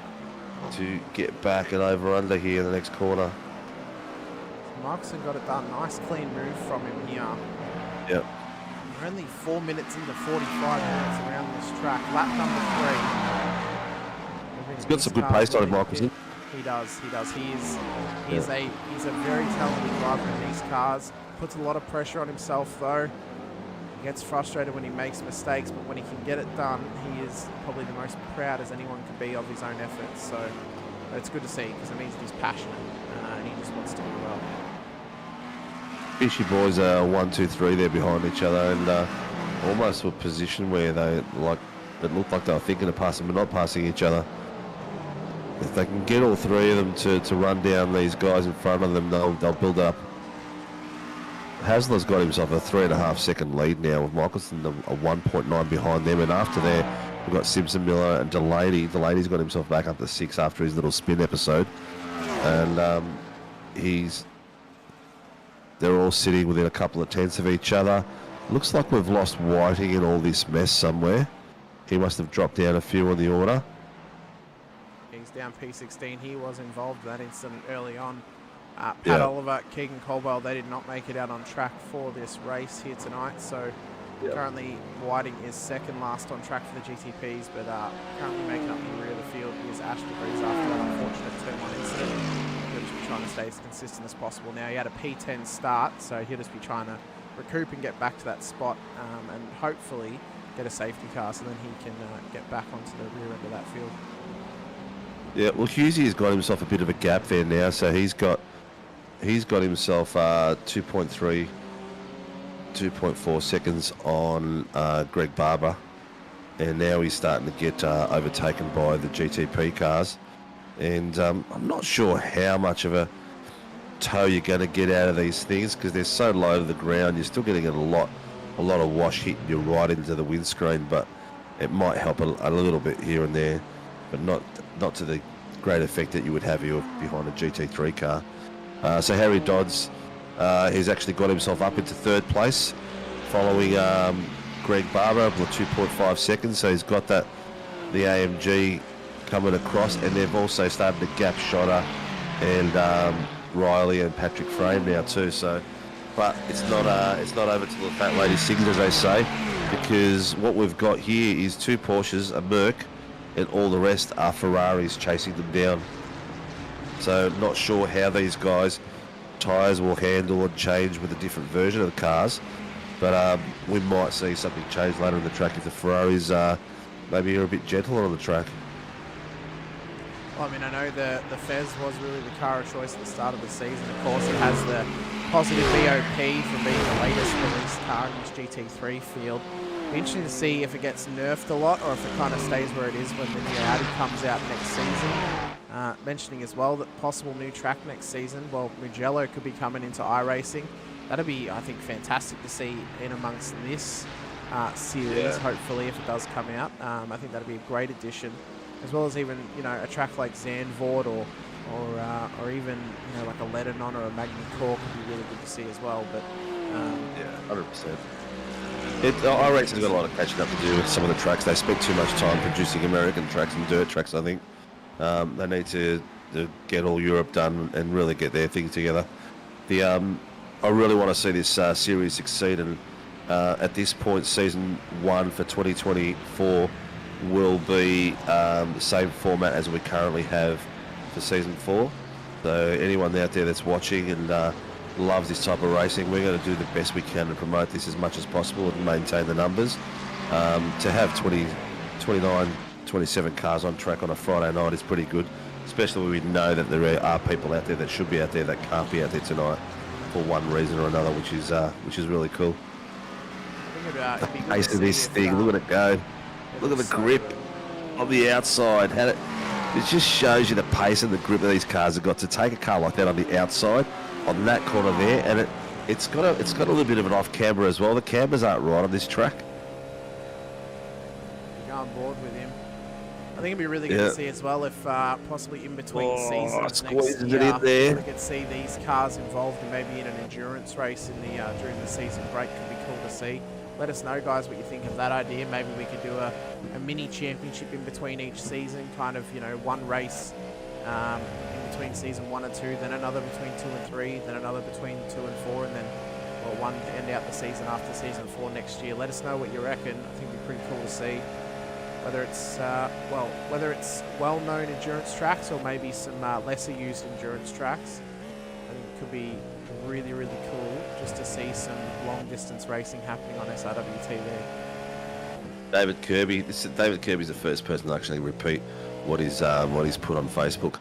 to get back and over under here in the next corner? Markson got it done. Nice clean move from him here. Yep. We're only 4 minutes into 45 minutes around this track. Lap number 3. He's got some good pace on him, Michelson. He does. He's a very talented driver in these cars. Puts a lot of pressure on himself though. He gets frustrated when he makes mistakes, but when he can get it done, he is probably the most proud as anyone can be of his own efforts. So it's good to see because it means that he's passionate and he just wants to do well. Fishy boys are 1, 2, 3 there behind each other, and almost to a position where it looked like they were thinking of passing but not passing each other. If they can get all three of them to run down these guys in front of them, they'll build up. Hasler's got himself a 3.5 second lead now, with Michelson a 1.9 behind them, and after there we've got Simpson, Miller and Delaney. Delaney's got himself back up to 6 after his little spin episode, and they're all sitting within a couple of tenths of each other. Looks like we've lost Whiting in all this mess somewhere. He must have dropped down a few on the order. He's down P16. He was involved in that incident early on. Pat Oliver, Keegan Caldwell, they did not make it out on track for this race here tonight. So currently Whiting is second last on track for the GTPs, but currently making up the rear of the field is Ash DeVries after that unfortunate turn 1 incident. He'll just be trying to stay as consistent as possible. Now he had a P10 start, so he'll just be trying to recoup and get back to that spot and hopefully get a safety car so then he can get back onto the rear end of that field. Yeah, well, Husey's got himself a bit of a gap there now, so he's got himself 2.3, 2.4 seconds on Greg Barber, and now he's starting to get overtaken by the GTP cars, and I'm not sure how much of a tow you're going to get out of these things because they're so low to the ground. You're still getting a lot of wash hitting you right into the windscreen, but it might help a little bit here and there, but not to the great effect that you would have you behind a GT3 car. So Harry Dodds, he's actually got himself up into 3rd place, following Greg Barber with 2.5 seconds. So he's got the AMG coming across, and they've also started to gap Shotter and Riley and Patrick Frame now too. So, but it's not over till the fat lady sings, as they say, because what we've got here is 2 Porsches, a Merc, and all the rest are Ferraris chasing them down. So not sure how these guys' tyres will handle and change with a different version of the cars, but we might see something change later in the track if the Ferraris maybe are a bit gentler on the track. Well, I mean, I know the Fez was really the car of choice at the start of the season. Of course, it has the positive BOP for being the latest released car in this GT3 field. Be interesting to see if it gets nerfed a lot or if it kind of stays where it is when the new Audi comes out next season. Mentioning as well that possible new track next season. Well, Mugello could be coming into iRacing. That'd be, I think, fantastic to see in amongst this series. Hopefully, if it does come out, I think that'd be a great addition, as well as even a track like Zandvoort or even like a Lebanon or a Magny Cork would be really good to see as well. But 100%. iRacing's got a lot of catching up to do with some of the tracks. They spend too much time producing American tracks and dirt tracks, I think. They need to get all Europe done and really get their things together. I really want to see this series succeed, and at this point, season 1 for 2024 will be the same format as we currently have for season 4. So anyone out there that's watching and loves this type of racing, we're going to do the best we can to promote this as much as possible and maintain the numbers. To have 29, 27 cars on track on a Friday night is pretty good, especially when we know that there are people out there that should be out there that can't be out there tonight for one reason or another, which is really cool. The pace of this thing, look at it go. Look at the grip on the outside. It just shows you the pace and the grip that these cars have got. To take a car like that on the outside, on that corner there, and it's got a little bit of an off camber as well. The cambers aren't right on this track. Go on board with him. I think it'd be really good to see as well if possibly in between seasons next year we could see these cars involved in maybe in an endurance race in the during the season break. Could be cool to see. Let us know, guys, what you think of that idea. Maybe we could do a mini championship in between each season, kind of, you know, one race in between season 1 and 2, then another between 2 and 3, then another between 2 and 4, and then one to end out the season after season 4 next year. Let us know what you reckon. I think it'd be pretty cool to see. Whether it's well-known endurance tracks or maybe some lesser used endurance tracks. I think it could be really, really cool just to see some long-distance racing happening on SRW TV. David Kirby's the first person to actually repeat what he's put on Facebook.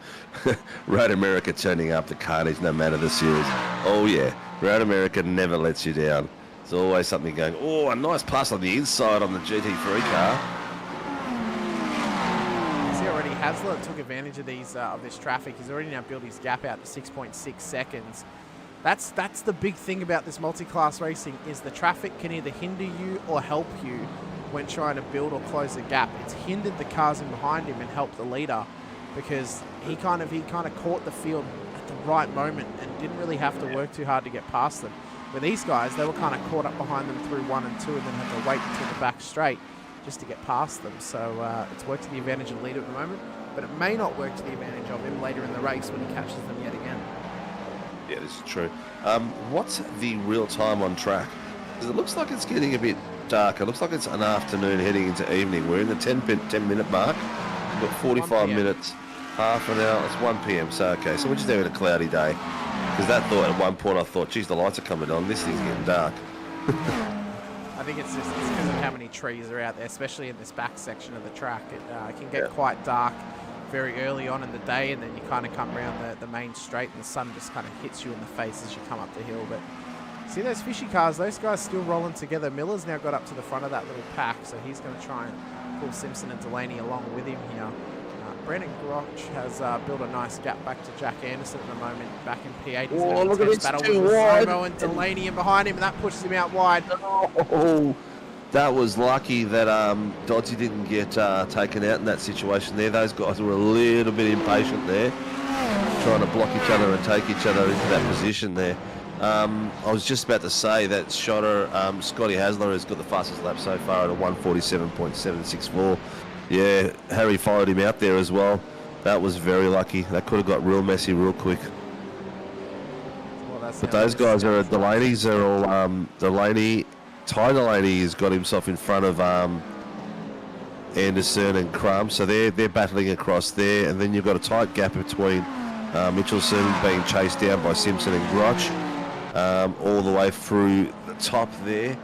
Road America turning up the carnage no matter the series. Oh yeah, Road America never lets you down. There's always something going. Oh, a nice pass on the inside on the GT3 car. Hasler took advantage of this traffic. He's already now built his gap out to 6.6 seconds. That's the big thing about this multi-class racing is the traffic can either hinder you or help you when trying to build or close the gap. It's hindered the cars in behind him and helped the leader because he kind of caught the field at the right moment and didn't really have to work too hard to get past them. With these guys, they were kind of caught up behind them through 1 and 2 and then had to wait until the back straight just to get past them. So it's worked to the advantage of the leader at the moment, but it may not work to the advantage of him later in the race when he catches them yet again. Yeah, this is true. What's the real time on track? Because it looks like it's getting a bit darker. It looks like it's an afternoon heading into evening. We're in the 10-minute mark. We've got 45 minutes, half an hour. It's 1 p.m. So, okay, so we're just having a cloudy day. Because that thought, at one point I thought, geez, the lights are coming on. This thing's getting dark. I think it's because of how many trees are out there, especially in this back section of the track. It can get quite dark very early on in the day, and then you kind of come around the main straight and the sun just kind of hits you in the face as you come up the hill. But see those fishy cars, those guys still rolling together. Miller's now got up to the front of that little pack, so he's going to try and pull Simpson and Delaney along with him here. Brandon Groch has built a nice gap back to Jack Anderson at the moment, back in P8. He's in a tense battle with Somo and Delaney in behind him, and that pushes him out wide. Oh, that was lucky that Doddsy didn't get taken out in that situation there. Those guys were a little bit impatient there, trying to block each other and take each other into that position there. I was just about to say that Scotty Hasler has got the fastest lap so far at a 147.764. Yeah, Harry followed him out there as well. That was very lucky. That could have got real messy real quick. Well, but those guys are Delaney's are all Ty Delaney has got himself in front of Anderson and Crum, so they're battling across there, and then you've got a tight gap between Mitchelson being chased down by Simpson and Groch, all the way through the top there.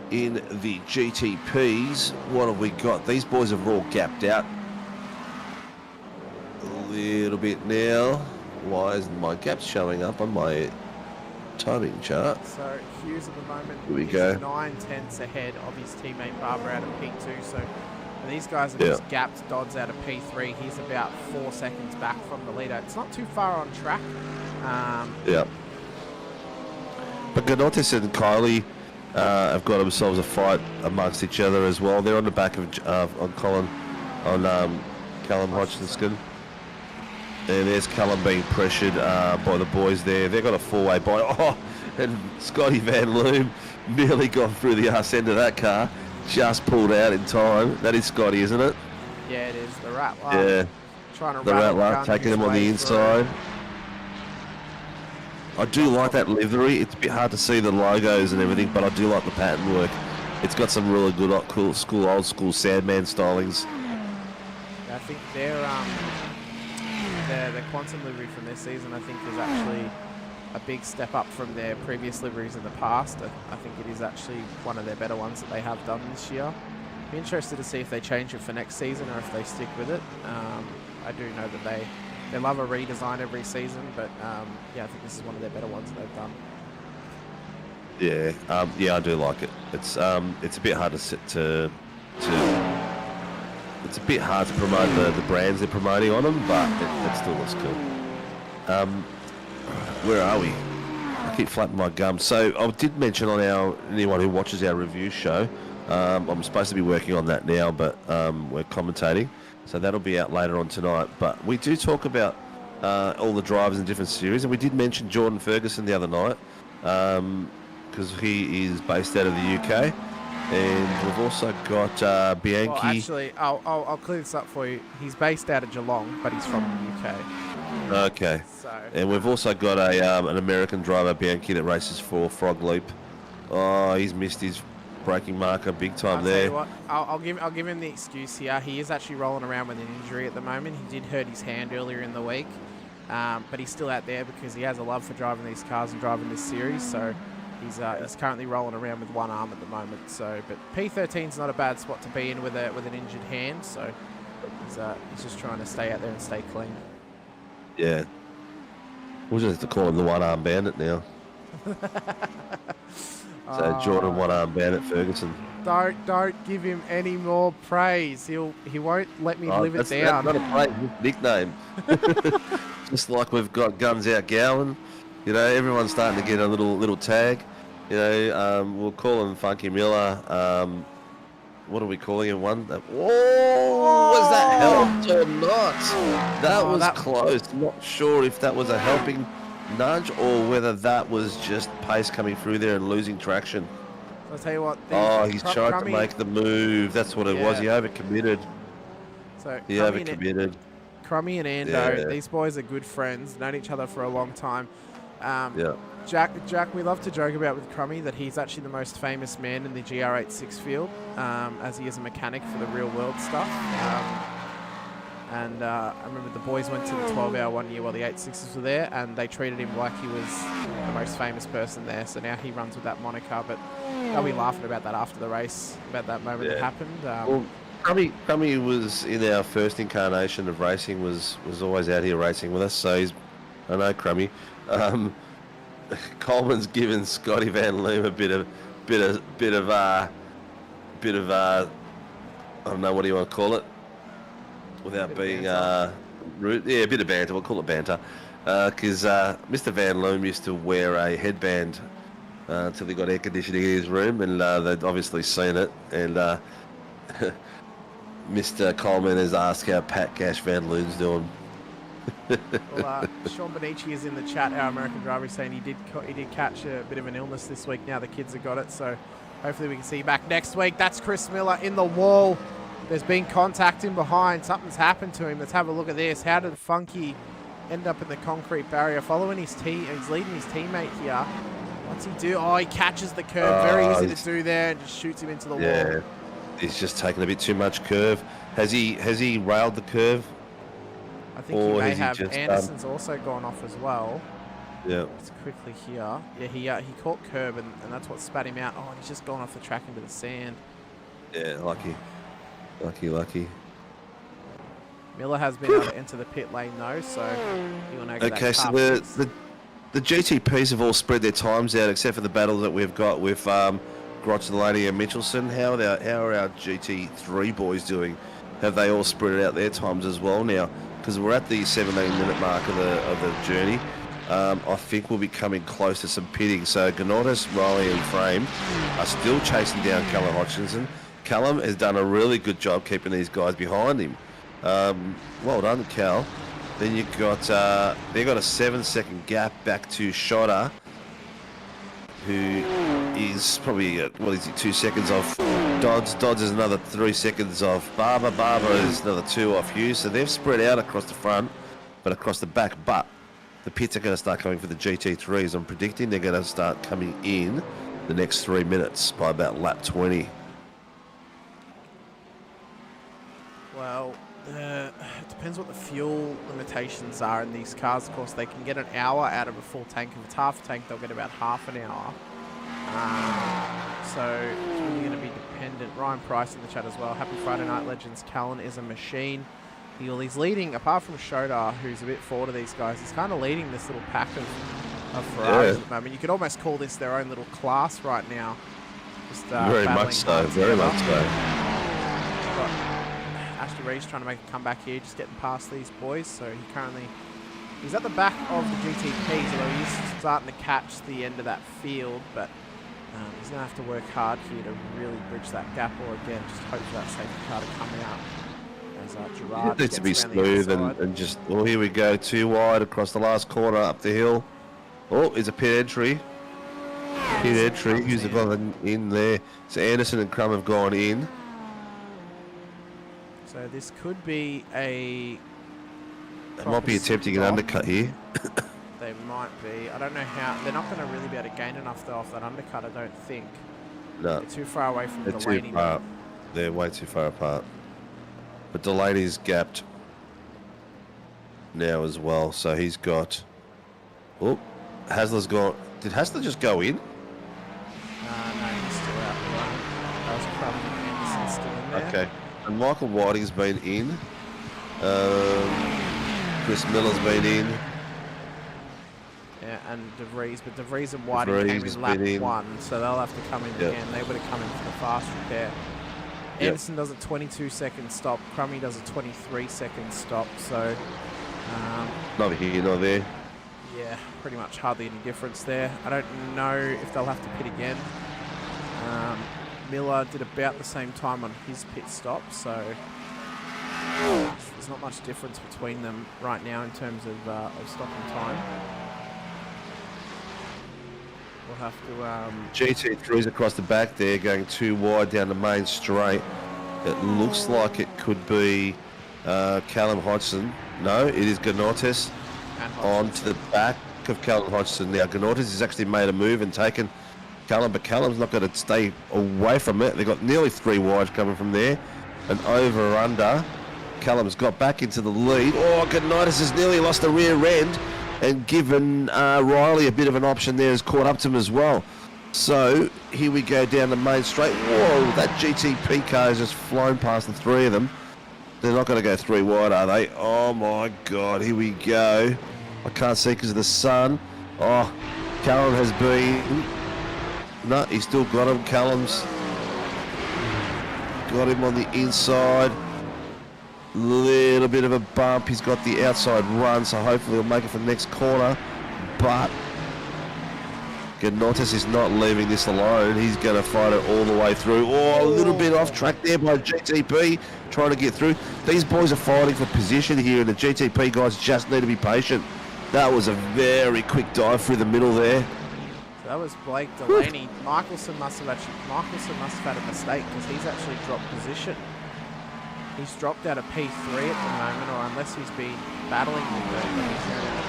In the GTPs, what have we got? These boys have all gapped out a little bit now. Why isn't my gap showing up on my timing chart? So Hughes at the moment Here we go. 9/10 ahead of his teammate Barber out of P2. So these guys have just gapped Dodds out of P3. He's about 4 seconds back from the leader. It's not too far on track. But Ganotis and Kylie have got themselves a fight amongst each other as well. They're on the back of Callum Hodgson. And there's Callum being pressured by the boys there. They've got a four-way bite. Oh, and Scotty Van Loom nearly got through the arse end of that car. Just pulled out in time. That is Scotty, isn't it? Yeah, it is. The Rattler. Yeah. Trying to the Rattler, taking him on the inside. I do like that livery. It's a bit hard to see the logos and everything, but I do like the pattern work. It's got some really good old school Sandman stylings. I think their quantum livery from this season, I think, is actually a big step up from their previous liveries in the past. I think it is actually one of their better ones that they have done this year. Be interested to see if they change it for next season or if they stick with it. I do know that they love a redesign every season, but yeah, I think this is one of their better ones that they've done. Yeah, yeah, I do like it. It's a bit hard it's a bit hard to promote the brands they're promoting on them, but it still looks cool. Where are we? I keep flapping my gums. So I did mention on anyone who watches our review show, I'm supposed to be working on that now, but we're commentating. So that'll be out later on tonight. But we do talk about all the drivers in different series. And we did mention Jordan Ferguson the other night because he is based out of the UK. And we've also got Bianchi. Well, actually, I'll clear this up for you. He's based out of Geelong, but he's from the UK. Okay. So, And we've also got an American driver, Bianchi, that races for Frog Leap. Oh, he's missed his braking marker big time I'll there. tell you what, I'll give him the excuse here. He is actually rolling around with an injury at the moment. He did hurt his hand earlier in the week, but he's still out there because he has a love for driving these cars and driving this series. So he's currently rolling around with one arm at the moment. So, but P13 is not a bad spot to be in with an injured hand. So he's just trying to stay out there and stay clean. Yeah. We'll just have to call him the one-arm bandit now. So Jordan one-arm bandit Ferguson. Don't give him any more praise. He won't let me live it down. That's not a praise, nickname. Just like we've got Guns Out Gowan. You know, everyone's starting to get a little tag. You know, we'll call him Funky Miller. What are we calling him? Whoa! Was that helped or not? That was close. Not sure if that was a helping nudge or whether that was just pace coming through there and losing traction. I'll tell you what. He's tried to make the move. That's what it was. He overcommitted. He overcommitted. Crummy and Ando, these boys are good friends. Known each other for a long time. Jack, we love to joke about with Crummy that he's actually the most famous man in the GR86 field, as he is a mechanic for the real world stuff. I remember the boys went to the 12-hour one year while the 86s were there, and they treated him like he was the most famous person there. So now he runs with that moniker, but they'll be laughing about that after the race, about that moment that happened. Well, Crummy was in our first incarnation of racing, was always out here racing with us. So I know Crummy. Coleman's given Scotty Van Loom a bit of I don't know, what do you want to call it without being rude? Yeah, a bit of banter. We'll call it banter because Mr. Van Loom used to wear a headband until he got air conditioning in his room, and they'd obviously seen it. And Mr. Coleman has asked how Pat Cash Van Loon's doing. Well, Sean Benici is in the chat, our American driver, saying he did catch a bit of an illness this week. Now the kids have got it, so hopefully we can see you back next week. That's Chris Miller in the wall. There's been contact in behind. Something's happened to him. Let's have a look at this. How did Funky end up in the concrete barrier? Following his he's leading his teammate here. What's he do? Oh, he catches the curve. Very easy to do there and just shoots him into the wall. He's just taking a bit too much curve. Has he railed the curve? I think he may have. Anderson's also gone off as well. Yeah. Let's quickly here. Yeah, he caught curb and that's what spat him out. Oh, and he's just gone off the track into the sand. Yeah, lucky. Miller has been able to enter the pit lane though, so he'll know that. Okay, so the GTPs have all spread their times out except for the battle that we've got with Grotzelani and Mitchelson. How are our GT3 boys doing? Have they all spread out their times as well now? Because we're at the 17-minute mark of the journey. I think we'll be coming close to some pitting. So Ganotis, Riley and Frame are still chasing down Callum Hodgkinson. Callum has done a really good job keeping these guys behind him. Well done, Cal. Then you've got they've got a 7-second gap back to Shotter, who is probably 2 seconds off Dodds. Dodds is another 3 seconds off Barber. Barber is another 2 off Hughes. So they've spread out across the front, but across the back. But the pits are going to start coming for the GT3s. I'm predicting they're going to start coming in the next 3 minutes by about lap 20. Well, it depends what the fuel limitations are in these cars. Of course, they can get an hour out of a full tank. If it's half a tank, they'll get about half an hour. So it's really going to be dependent. Ryan Price in the chat as well. Happy Friday night, legends. Callan is a machine. He's leading, apart from Shodar, who's a bit forward of these guys. He's kind of leading this little pack of Ferraris at the moment. You could almost call this their own little class right now. Just, very much so. Very much so. Ashley Reed's trying to make a comeback here, just getting past these boys. So he currently He's at the back of the GTPs, although he's starting to catch the end of that field, but he's going to have to work hard here to really bridge that gap, or again, just hope for that safety car to come out. As Gerard It needs to be smooth and just, oh, here we go, too wide across the last corner up the hill. Oh, it's a pit entry. Pit entry, who's gone in there? So Anderson and Crum have gone in. So this could be a... They might be attempting an undercut here. They might be. I don't know how. They're not going to really be able to gain enough though off that undercut, I don't think. No. They're too far away from They're Delaney. too far. They're way too far apart. But Delaney's gapped now as well, so he's got... Oh, Hasler's got... Did Hasler just go in? No, he's still out the run. That was Crum and Anderson still in there. Okay. And Michael Whiting's been in. Chris Miller's been in. Yeah, and DeVries, but DeVries and Whiting came in lap 1, so they'll have to come in again. They would have come in for the fast repair. Anderson does a 22-second stop. Crummy does a 23-second stop. So, Not here, not there. yeah, pretty much hardly any difference there. I don't know if they'll have to pit again. Miller did about the same time on his pit stop, so there's not much difference between them right now in terms of stopping time. We'll have to... GT3's across the back there, going too wide down the main straight. It looks like it could be Callum Hodgson. No, it is Ganotis on to the back of Callum Hodgson. Now, Ganotis has actually made a move and taken Callum, but Callum's not going to stay away from it. They've got nearly 3 wides coming from there. And over or under, Callum's got back into the lead. Oh, Ganotis has nearly lost the rear end and given Riley a bit of an option there, has caught up to him as well. So here we go down the main straight. Whoa, that GTP car has just flown past the 3 of them. They're not going to go 3 wide, are they? Oh my God, here we go. I can't see because of the sun. Oh, Callum has been... No, he's still got him. Callum's got him on the inside. Little bit of a bump. He's got the outside run, so hopefully he'll make it for the next corner. But Ganotis is not leaving this alone. He's going to fight it all the way through. Oh, a little bit off track there by GTP, trying to get through. These boys are fighting for position here, and the GTP guys just need to be patient. That was a very quick dive through the middle there. That was Blake Delaney. Michelson must have had a mistake because he's actually dropped position. He's dropped out of P3 at the moment, or unless he's been battling with it, but he's down at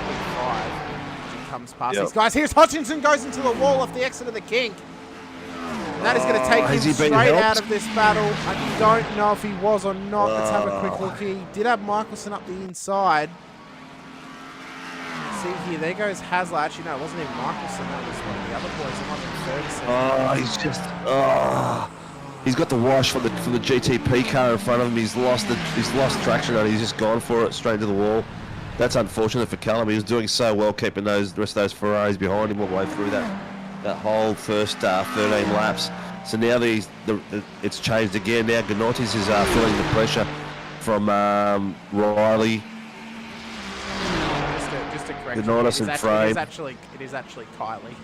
P5. He comes past these guys. Here's Hutchinson, goes into the wall off the exit of the kink. And that is going to take him straight out of this battle. I don't know if he was or not. Let's have a quick look here. He did have Michelson up the inside. See here, there goes Hasler. Actually, no, it wasn't even Michelson. That was one of the other boys. It might have been Ferguson. He's just... He's got the wash from the GTP car in front of him. He's lost traction on it. He's just gone for it straight to the wall. That's unfortunate for Callum. He was doing so well keeping the rest of those Ferraris behind him all the way through that whole first 13 laps. So now it's changed again. Now Ganotis is feeling the pressure from Riley. Just to correct Ganotis and Frame. It is actually Kylie.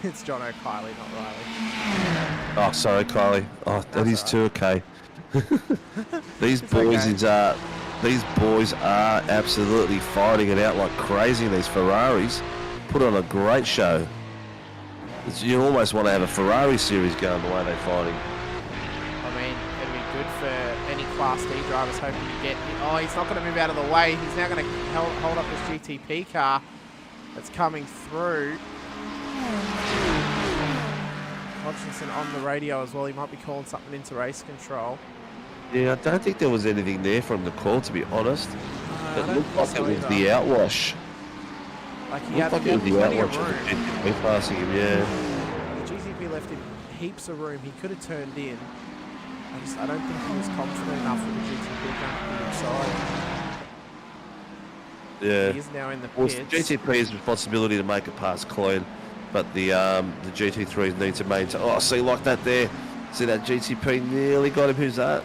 It's John O'Kiley, not Riley. Oh, sorry, Kylie. Oh, that is too okay. These boys are absolutely fighting it out like crazy. These Ferraris put on a great show. You almost want to have a Ferrari series going the way they're fighting. I mean, it'd be good for any Class D drivers hoping to get... Oh, he's not going to move out of the way. He's now going to hold up this GTP car that's coming through. Hodgson on the radio as well. He might be calling something into race control. Yeah, I don't think there was anything there from the call, to be honest. It looked like it was the outwash. Like he had plenty of room. Passing him, yeah. The GTP left him heaps of room. He could have turned in. I don't think he was confident enough with the GTP going to the inside. Yeah. He is now in the Well, pits. GTP's responsibility to make it pass clean, but the GT3s need to maintain. Oh, see, like that there. See that GTP nearly got him. Who's that?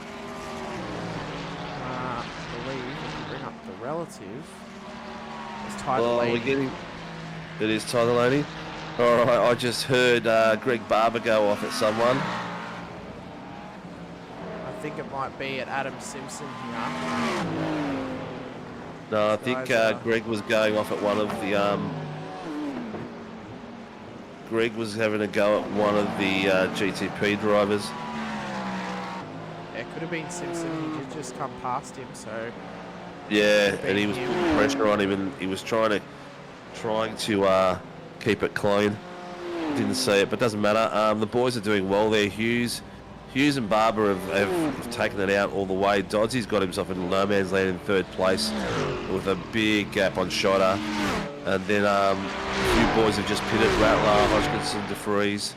I believe if you bring up the relative, there's Ty Oh, Delaney. we're getting... It is Ty Delaney. All right, I just heard Greg Barber go off at someone. I think it might be at Adam Simpson here. No, I These think guys are- Greg was going off at one of the... Greg was having a go at one of the GTP drivers. It could have been Simpson. He did just come past him, so Yeah, Could have and he been was him. putting pressure on him, and he was trying to keep it clean. Didn't see it, but doesn't matter. The boys are doing well there. Hughes and Barber have taken it out all the way. Dodsy's got himself in no man's land in third place with a big gap on Shotter. And then a few boys have just pitted. Rattler, Hodgkinson, DeFries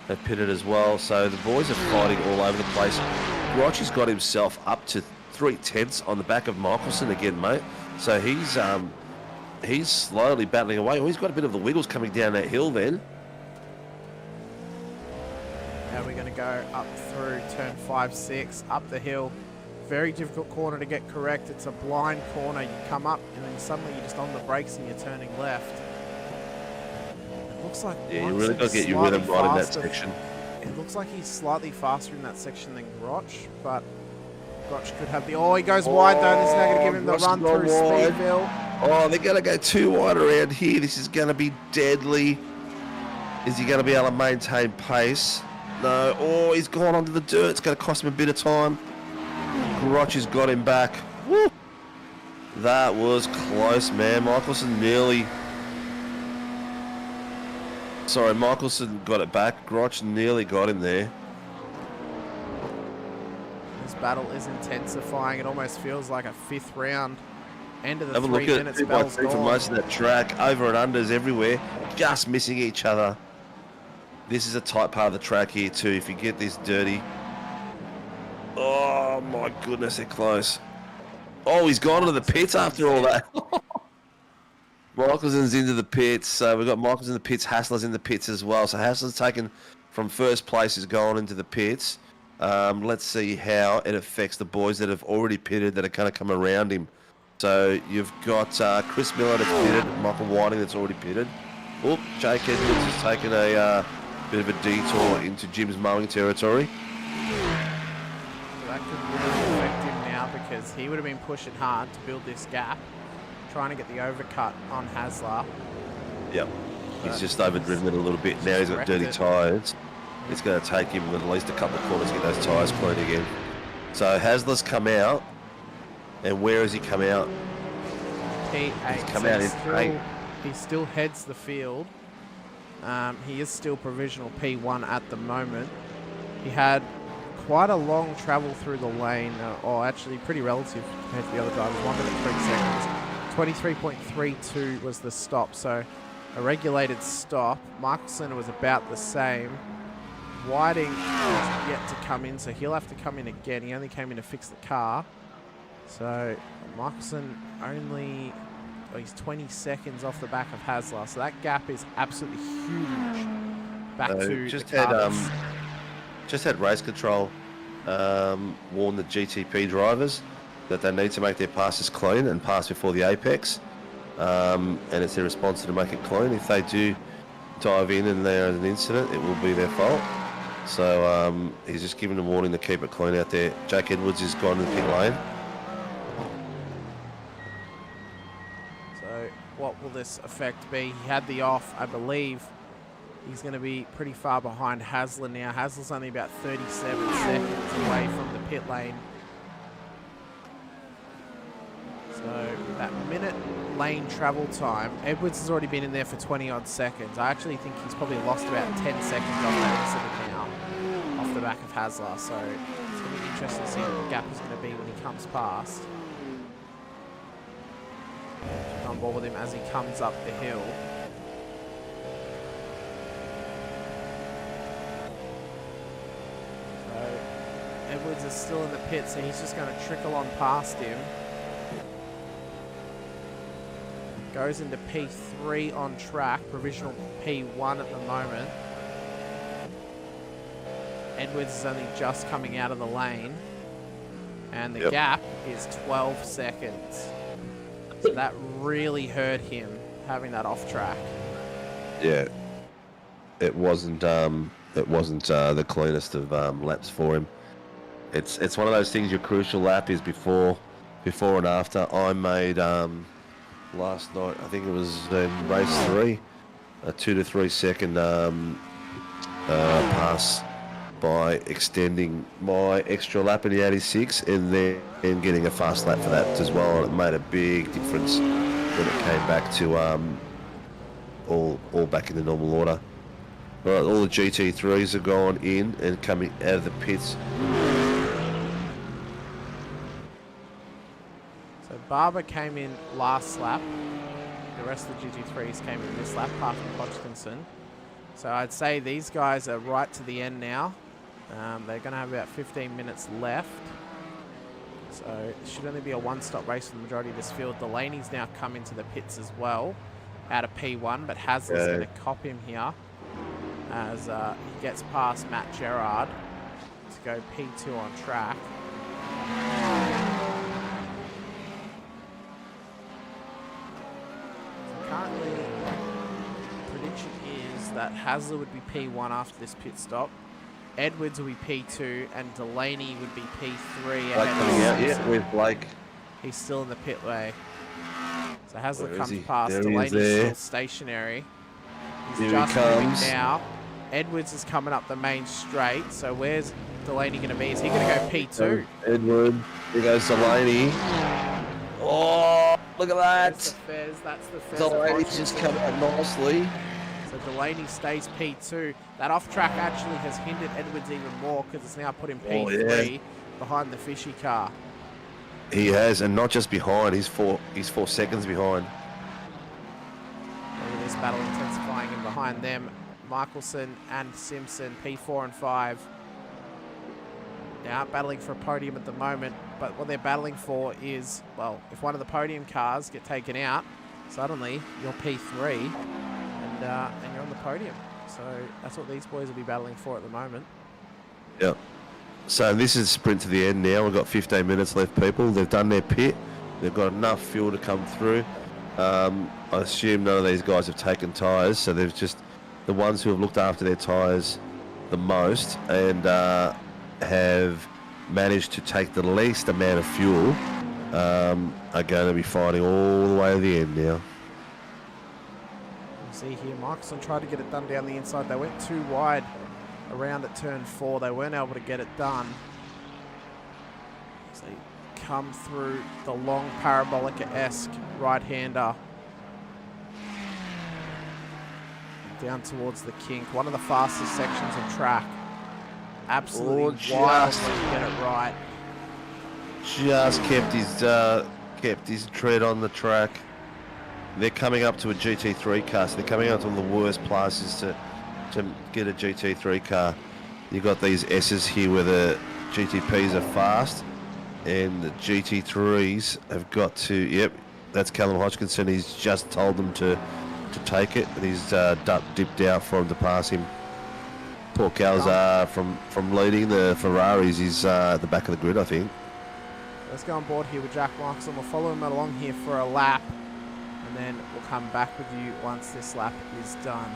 have pitted as well. So the boys are fighting all over the place. Roch has got himself up to 3/10 on the back of Michelson again, mate. So he's slowly battling away. Oh, he's got a bit of the wiggles coming down that hill then. now we're going to go up through turn 5-6, up the hill. Very difficult corner to get correct. It's a blind corner. You come up and then suddenly you're just on the brakes and you're turning left. It looks like Yeah, you really got to get your rhythm right in that section. It looks like he's slightly faster in that section than Groch, but Groch could have the... Oh, he goes wide though. This is now going to give him the Groch run gone through wide. Speedville. Oh, they're going to go too wide around here. This is going to be deadly. Is he going to be able to maintain pace? No. Oh, he's gone onto the dirt. It's going to cost him a bit of time. Groch has got him back. Woo! That was close, man. Michelson nearly... Sorry, Michelson got it back. Groch nearly got him there. This battle is intensifying. It almost feels like a fifth round. End of the Have a 3 look at minutes. 2 by Battle's 2 for gone. most of that track. Over and unders everywhere. Just missing each other. This is a tight part of the track here too. If you get this dirty... Oh my goodness, they're close. Oh, he's gone to the pits after all that. Michelson's into the pits. So we've got Michels in the pits. Hassler's in the pits as well. So Hassler's taken from first place, is going into the pits. Let's see how it affects the boys that have already pitted that are going to come around him. So you've got Chris Miller that's pitted, Michael Whiting that's already pitted. Oh, Jake Edwards has taken a bit of a detour into Jim's mowing territory. That could really affect him now because he would have been pushing hard to build this gap, trying to get the overcut on Hasler. Yep. He's just overdriven it a little bit. Now he's got dirty tyres. It's going to take him at least a couple of corners to get those tyres clean again. So Hasler's come out. And where has he come out? P8. He's come so out in still, 8. he still heads the field. He is still provisional P1 at the moment. He had quite a long travel through the lane. Or actually pretty relative compared to the other drivers. 1 minute 3 seconds. 23.32 was the stop. So a regulated stop. Michelson was about the same. Whiting has yet to come in, so he'll have to come in again. He only came in to fix the car. So Michelson only, he's 20 seconds off the back of Hasler. So that gap is absolutely huge. Back to just the carbons. had race control warn the GTP drivers that they need to make their passes clean and pass before the apex. And it's their responsibility to make it clean. If they do dive in and there is an incident, it will be their fault. So he's just given a warning to keep it clean out there. Jake Edwards has gone to the pit lane. So what will this effect be? He had the off, I believe. He's going to be pretty far behind Hasler now. Hasler's only about 37 seconds away from the pit lane. So that minute lane travel time, Edwards has already been in there for 20 odd seconds. I actually think he's probably lost about 10 seconds off that incident now, off the back of Hasler. So it's going to be interesting to see what the gap is going to be when he comes past. On board with him as he comes up the hill. So Edwards is still in the pit, so he's just going to trickle on past him. Goes into P3 on track, provisional P1 at the moment. Edwards is only just coming out of the lane. And the gap is 12 seconds. So that really hurt him, having that off track. Yeah, it wasn't the cleanest of laps for him. It's one of those things. Your crucial lap is before and after. I made last night, I think it was in race 3, a 2 to 3 second pass by extending my extra lap in the 86 and then getting a fast lap for that as well. And it made a big difference when it came back to all back in the normal order. Right, all the GT3s have gone in and coming out of the pits. So Barber came in last lap. The rest of the GT3s came in this lap, apart from Hodgkinson. So I'd say these guys are right to the end now. They're going to have about 15 minutes left. So it should only be a one-stop race for the majority of this field. Delaney's now come into the pits as well, out of P1, but Hasler's going to cop him here as he gets past Matt Gerard to go P2 on track. So currently, prediction is that Hasler would be P1 after this pit stop. Edwards will be P2 and Delaney would be P3 ahead of with Blake. He's still in the pit way. So Hasler Where is comes he? past. There he is Delaney's there. still stationary. He's Here he just moving comes. now. Edwards is coming up the main straight. So where's Delaney going to be? Is he going to go P2? Edward. Here goes Delaney. Oh, look at that. That's the Fez. That's the Fez. Delaney's just come out nicely. So Delaney stays P2. That off track actually has hindered Edwards even more because it's now put him P3 behind the Fishy car. He has, and not just behind. He's 4 seconds behind. Look at this battle intensifying in behind them. Michelson and Simpson, P4 and 5. Now battling for a podium at the moment, but what they're battling for is, well, if one of the podium cars get taken out, suddenly you're P3 and you're on the podium. So that's what these boys will be battling for at the moment. Yep. So this is sprint to the end now. We've got 15 minutes left, people. They've done their pit. They've got enough fuel to come through. I assume none of these guys have taken tyres, so they've just the ones who have looked after their tyres the most and have managed to take the least amount of fuel are going to be fighting all the way to the end now. You see here, Michelson tried to get it done down the inside. They went too wide around at turn 4. They weren't able to get it done. So they come through the long Parabolica-esque right-hander down towards the kink. One of the fastest sections of track. Absolutely wild when you get it right. Just kept his tread on the track. They're coming up to a GT3 car, so they're coming up to one of the worst places to get a GT3 car. You've got these S's here where the GTPs are fast, and the GT3s have got to, yep, that's Callum Hodgkinson. He's just told them to take it, and he's dipped out for him to pass him. Poor Cal's from leading the Ferraris. He's at the back of the grid, I think. Let's go on board here with Jack Michelson. We'll follow him along here for a lap, and then we'll come back with you once this lap is done.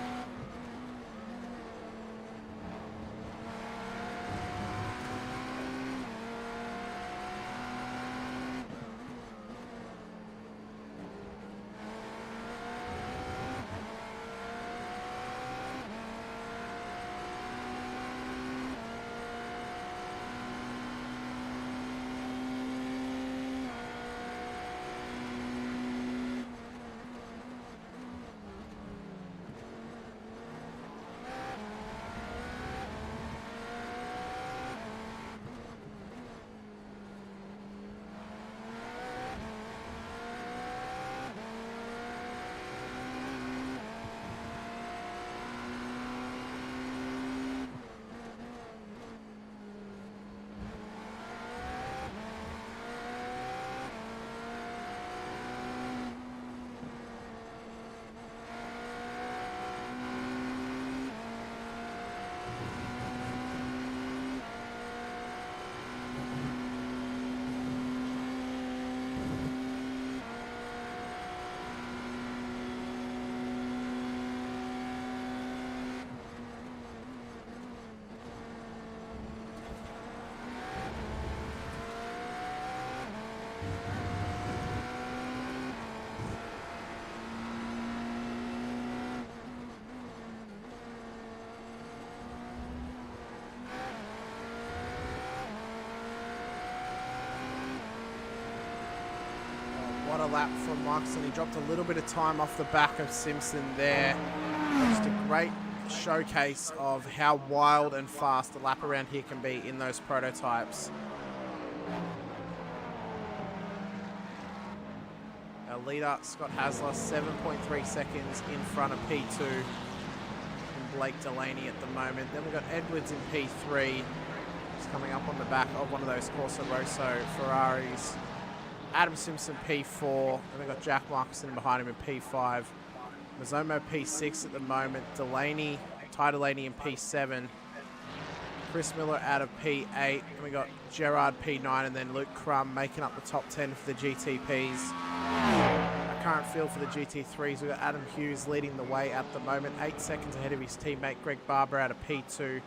What a lap from Markson. He dropped a little bit of time off the back of Simpson there. Just a great showcase of how wild and fast the lap around here can be in those prototypes. Our leader, Scott Hasler, 7.3 seconds in front of P2 and Blake Delaney at the moment. Then we've got Edwards in P3. He's coming up on the back of one of those Corsa Rosso Ferraris. Adam Simpson P4, and we've got Jack Markson behind him in P5. Mazzomo P6 at the moment. Delaney, Ty Delaney in P7. Chris Miller out of P8. And we got Gerard P9, and then Luke Crum making up the top 10 for the GTPs. Our current field for the GT3s, we've got Adam Hughes leading the way at the moment, 8 seconds ahead of his teammate Greg Barber out of P2.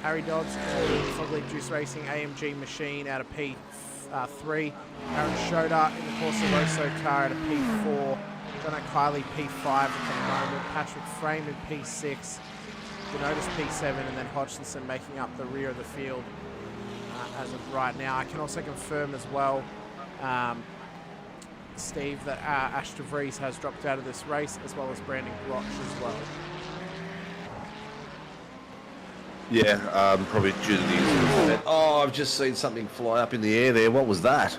Harry Dodds, Foglead Juice Racing AMG Machine out of P3. Aaron Schoder in the Corsa Rosso car at a P4. Jono Kiley P5 at the moment. Patrick Frame in P6. Denotus P7, and then Hodgkinson making up the rear of the field as of right now. I can also confirm as well, Steve, that Ash de Vries has dropped out of this race, as well as Brandon Grotch as well. Yeah, probably due to the incident. Oh, I've just seen something fly up in the air there. What was that?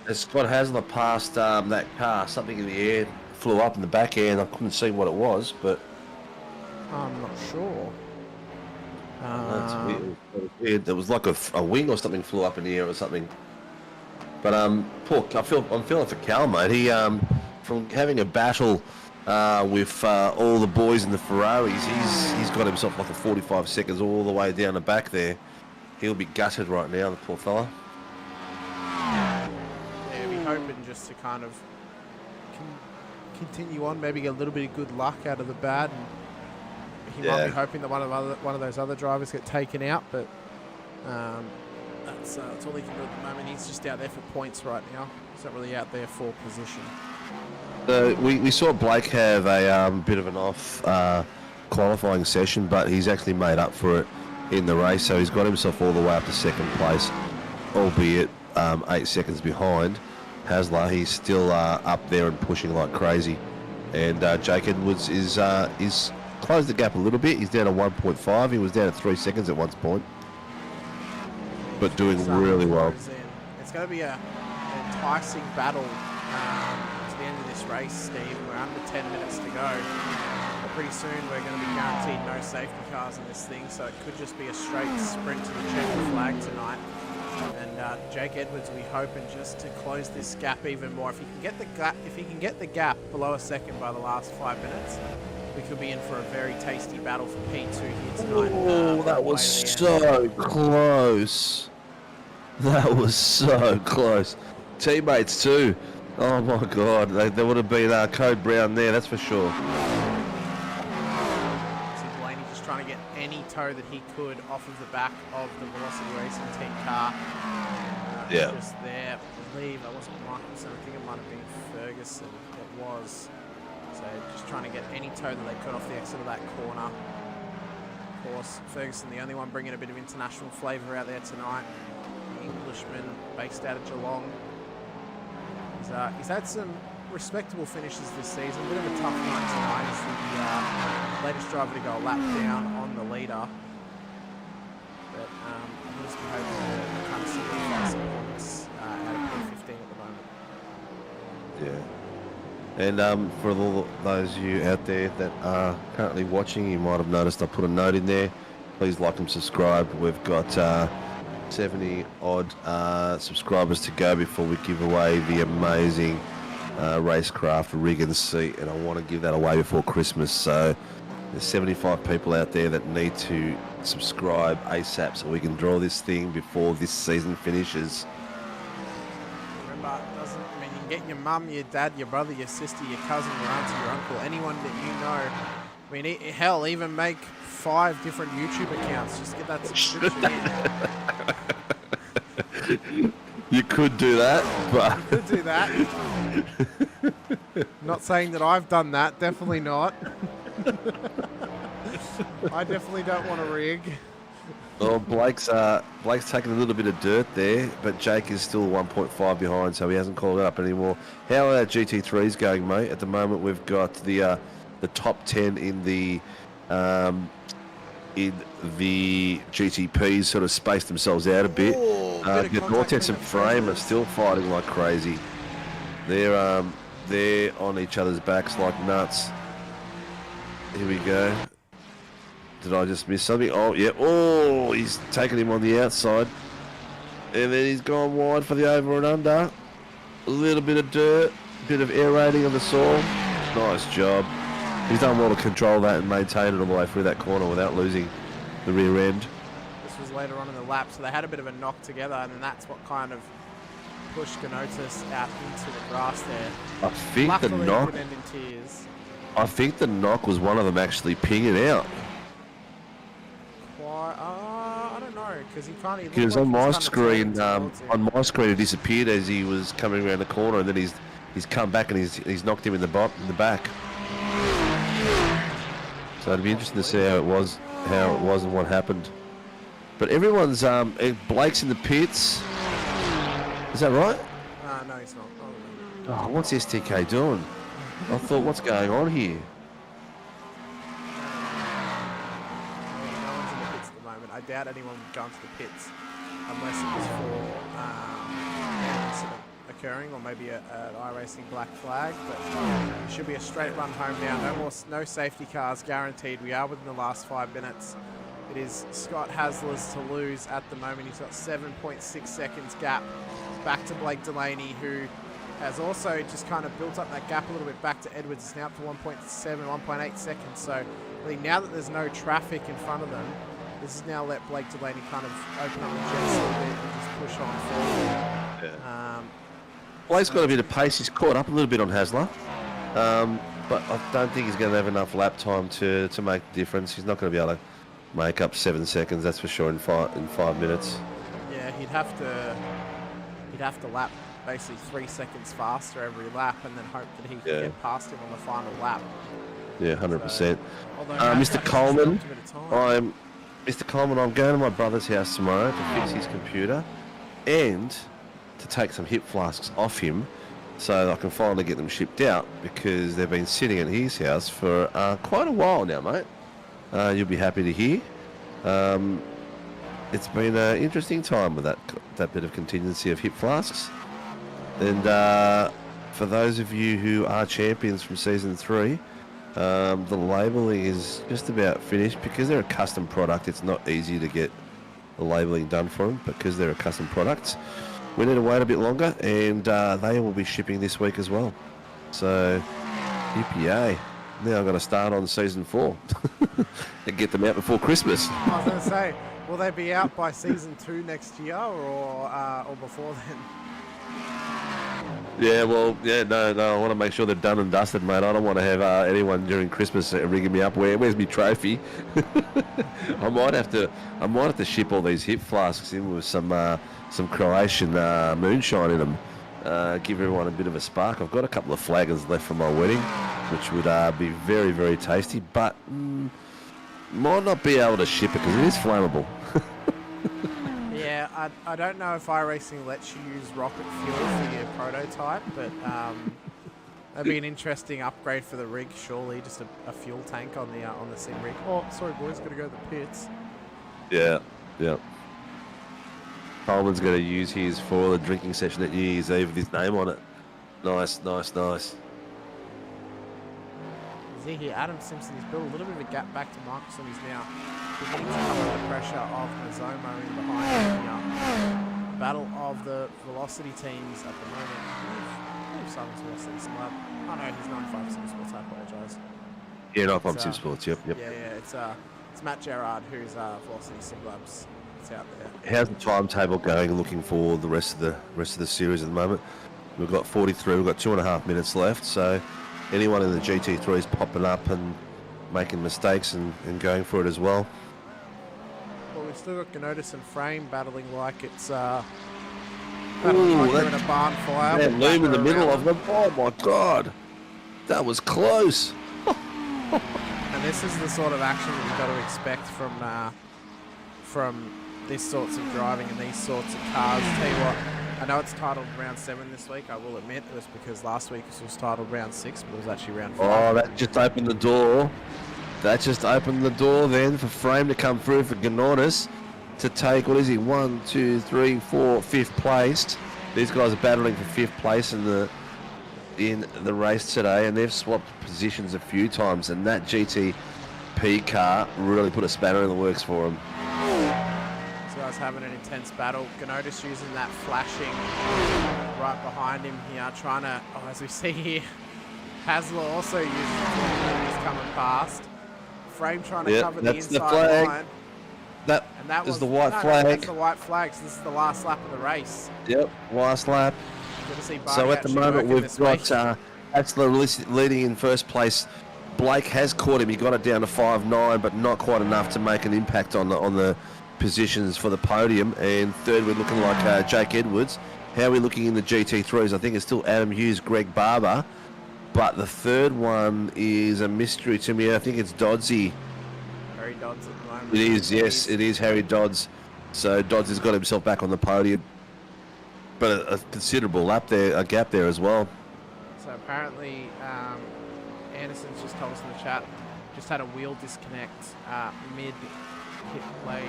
As Scott Hasler passed that car, something in the air flew up in the back air, and I couldn't see what it was, but... I'm not sure. That's weird. There was like a wing or something flew up in the air or something. But I'm feeling for Cal, mate. He from having a battle with all the boys in the Ferraris, he's got himself like a 45 seconds all the way down the back there. He'll be gutted right now, the poor fella. Yeah, we're hoping just to kind of continue on, maybe get a little bit of good luck out of the bad. And he might be hoping that one of those other drivers get taken out, but that's all he can do at the moment. He's just out there for points right now. He's not really out there for position. We saw Blake have a bit of an off qualifying session, but he's actually made up for it in the race, so he's got himself all the way up to second place, albeit 8 seconds behind Hasler. He's still up there and pushing like crazy, and Jake Edwards is closed the gap a little bit. He's down to 1.5. He was down at 3 seconds at one point, but doing really well. It's going to be an enticing battle to the end of this race, Steve. We're under 10 minutes to go. But pretty soon we're going to be guaranteed no safety cars in this thing, so it could just be a straight sprint to the checkered flag tonight. And Jake Edwards, we hoping just to close this gap even more. If he can get the gap below a second by the last 5 minutes, we could be in for a very tasty battle for P2 here tonight. Oh, that was so close. That was so close. Teammates too. Oh my God, there would have been Code Brown there, that's for sure. See Delaney just trying to get any toe that he could off of the back of the Velocity Racing team car. Yeah. Just there. I believe that wasn't Michelson. I think it might have been Ferguson. It was. So just trying to get any toe that they could off the exit of that corner. Of course, Ferguson, the only one bringing a bit of international flavour out there tonight. The Englishman based out of Geelong. He's had some respectable finishes this season. A bit of a tough night tonight. He's the latest driver to go a lap down on the leader. But I'm just hoping to kind of solidify some points out of P15 at the moment. Yeah. And for all those of you out there that are currently watching, you might have noticed I put a note in there. Please like and subscribe. We've got 70 odd subscribers to go before we give away the amazing racecraft rig and seat, and I want to give that away before Christmas. So there's 75 people out there that need to subscribe ASAP so we can draw this thing before this season finishes. Remember, you can get your mum, your dad, your brother, your sister, your cousin, your auntie, your uncle, anyone that you know. I mean, hell, even make 5 different YouTube accounts. Just get that subscription in. You could do that, but... You could do that. Not saying that I've done that. Definitely not. I definitely don't want a rig. Well, Blake's taken a little bit of dirt there, but Jake is still 1.5 behind, so he hasn't called it up anymore. How are our GT3s going, mate? At the moment, we've got the top 10 in the GTPs sort of spaced themselves out a bit. The Vortex and Frame are still fighting like crazy. They're on each other's backs like nuts. Here we go. Did I just miss something? Oh, yeah. Oh, he's taken him on the outside. And then he's gone wide for the over and under. A little bit of dirt, a bit of aerating on the soil. Nice job. He's done well to control that and maintain it all the way through that corner without losing the rear end. This was later on in the lap, so they had a bit of a knock together, and then that's what kind of pushed Ganotis out into the grass there. I think Luckily, the knock. it didn't end in tears. I think the knock was one of them actually pinging out. I don't know, because he can't. Because on my screen, it disappeared as he was coming around the corner, and then he's come back and he's knocked him in the back. So it'd be interesting to see how it was and what happened. But everyone's Blake's in the pits. Is that right? No, he's not. Oh, what's STK doing? I thought, what's going on here? No one's in the pits at the moment. I doubt anyone would go into the pits unless it was for an incident occurring, or maybe an iRacing black flag. But it should be a straight run home now. No safety cars guaranteed. We are within the last 5 minutes. It is Scott Hasler's to lose at the moment. He's got 7.6 seconds gap back to Blake Delaney, who has also just kind of built up that gap a little bit back to Edwards. It's now up to 1.7, 1.8 seconds. So I think now that there's no traffic in front of them, this has now let Blake Delaney kind of open up the jets a little bit and just push on forward. Yeah. Blake's got a bit of pace. He's caught up a little bit on Hasler. But I don't think he's going to have enough lap time to make the difference. He's not going to be able to make up 7 seconds, that's for sure, in 5 minutes. Yeah, he'd have to lap basically 3 seconds faster every lap, and then hope that he can get past him on the final lap. Yeah, 100%. So, Mr. Coleman, I'm going to my brother's house tomorrow to fix his computer and to take some hip flasks off him so I can finally get them shipped out, because they've been sitting at his house for quite a while now, mate. You'll be happy to hear. It's been an interesting time with that bit of contingency of hip flasks. And for those of you who are champions from Season 3, the labelling is just about finished. Because they're a custom product, it's not easy to get the labelling done for them, because they're a custom product. We need to wait a bit longer, and they will be shipping this week as well. So, yippee-yay. Now I've got to start on Season 4 and get them out before Christmas. I was going to say, will they be out by Season 2 next year, or before then? Yeah, well, no, I want to make sure they're done and dusted, mate. I don't want to have anyone during Christmas ringing me up, where's my trophy? I might have to ship all these hip flasks in with some Croatian moonshine in them. Give everyone a bit of a spark. I've got a couple of flaggers left from my wedding, which would be very, very tasty, but might not be able to ship it because it is flammable. Yeah, I don't know if iRacing lets you use rocket fuel for your prototype, but that'd be an interesting upgrade for the rig, surely. Just a fuel tank on the sim rig. Oh, sorry boys, gotta go to the pits. Yeah. Coleman's going to use his for the drinking session at New Year's Eve with his name on it. Nice. See here, Adam Simpson has built a little bit of a gap back to Marcus, and he's now beginning to come under the pressure of Mazomo in behind the battle of the velocity teams at the moment. I believe Simon's Velocity Sim Lab. Oh no, he's 95 Sim Sports, I apologise. Yeah, 95 Sim Sports, yep. Yeah, it's Matt Gerard who's Velocity Sim Labs. Out there. How's the timetable going? Looking for the rest of the series at the moment. We've got 43. We've got 2.5 minutes left. So anyone in the GT3 is popping up and making mistakes and going for it as well. Well, we've still got Ganotis and Frame battling like it's battling like you're in a barn fire. That loom in the middle of them. Oh my God, that was close. And this is the sort of action that you've got to expect from from these sorts of driving and these sorts of cars. Tell you what, I know it's titled round 7 this week. I will admit it was because last week it was titled round 6, but it was actually round 5. Oh, that just opened the door. That just opened the door then for Frame to come through for Ganonis to take, what is he, 1, 2, 3, 4, 5th place. These guys are battling for 5th place in the race today, and they've swapped positions a few times, and that GTP car really put a spanner in the works for them. These guys having an intense battle. Ganotis using that flashing right behind him here, trying to, as we see here, Hasler also uses it when he's coming past. Frame trying to cover the inside line. That is the white flag. That's the white flag, so this is the last lap of the race. Yep, last lap. So at the moment we've got Hasler leading in first place. Blake has caught him. He got it down to 5.9, but not quite enough to make an impact on the positions for the podium. And third, we're looking like Jake Edwards. How are we looking in the GT3s? I think it's still Adam Hughes, Greg Barber. But the third one is a mystery to me. I think it's Doddsy. Harry Dodds at the moment. It is, yes, it is Harry Dodds. So Dodds has got himself back on the podium. But a considerable gap there as well. So apparently, Anderson's just told us in the chat, just had a wheel disconnect mid-pit lane.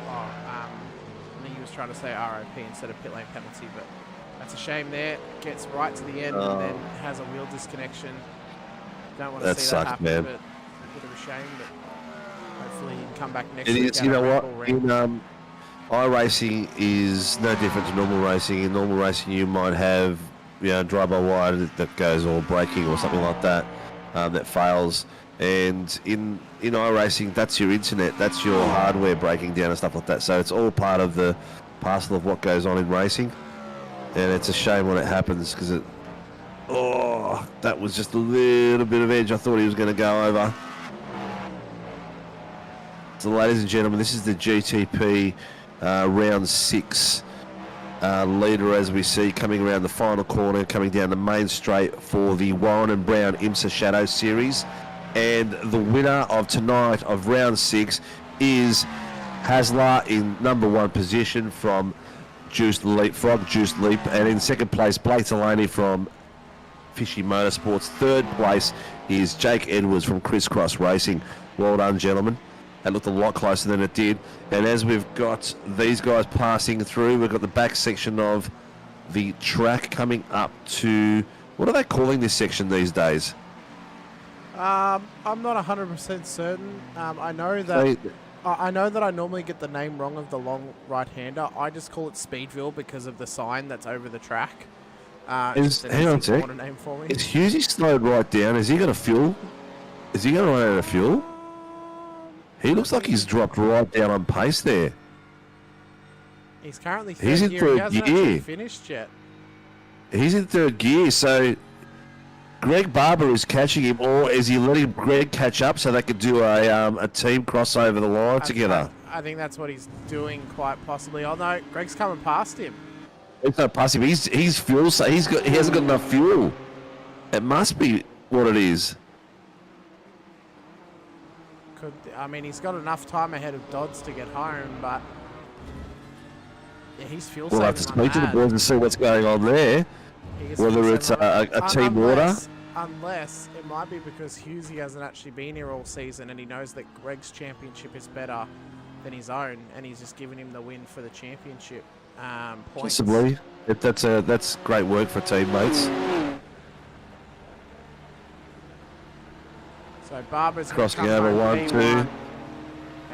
I think he was trying to say ROP instead of pit lane penalty, but that's a shame there. Gets right to the end and then has a wheel disconnection. Don't want to see that happen, man. But a bit of a shame, but hopefully he can come back next week. You know what? In iRacing is no different to normal racing. In normal racing, you might have drive-by-wire that goes or braking or something like that that fails. And in iRacing, that's your internet, that's your hardware breaking down and stuff like that. So it's all part of the parcel of what goes on in racing. And it's a shame when it happens because that was just a little bit of edge. I thought he was going to go over. So ladies and gentlemen, this is the GTP round 6 leader, as we see, coming around the final corner, coming down the main straight for the Warren and Brown IMSA Shadow Series. And the winner of tonight of round 6 is Hasler in number 1 position from Juiced Leap. And in second place, Blake Delaney from Fishy Motorsports. Third place is Jake Edwards from Crisscross Racing. Well done, gentlemen. That looked a lot closer than it did. And as we've got these guys passing through, we've got the back section of the track coming up to... What are they calling this section these days? I'm not 100% certain. I know that I normally get the name wrong of the long right-hander. I just call it Speedville because of the sign that's over the track. Hang on a sec. Name for me. Is Hughesy slowed right down? Is he going to fuel? Is he going to run out of fuel? He looks like he's dropped right down on pace there. He's currently in third gear. He hasn't actually finished yet. He's in third gear, so Greg Barber is catching him, or is he letting Greg catch up so they could do a team cross over the line together? I think that's what he's doing, quite possibly. Oh no, Greg's coming past him. He's not past him. He's fuel. So he hasn't got enough fuel. It must be what it is. He's got enough time ahead of Dodds to get home, but yeah, he's fuel saving. We'll have to speak to the boys and see what's going on there. Whether it's a team order. Unless it might be because Hughesy hasn't actually been here all season and he knows that Greg's championship is better than his own, and he's just giving him the win for the championship points. Possibly. That's great work for teammates. So Barber's crossing over 1, 2. And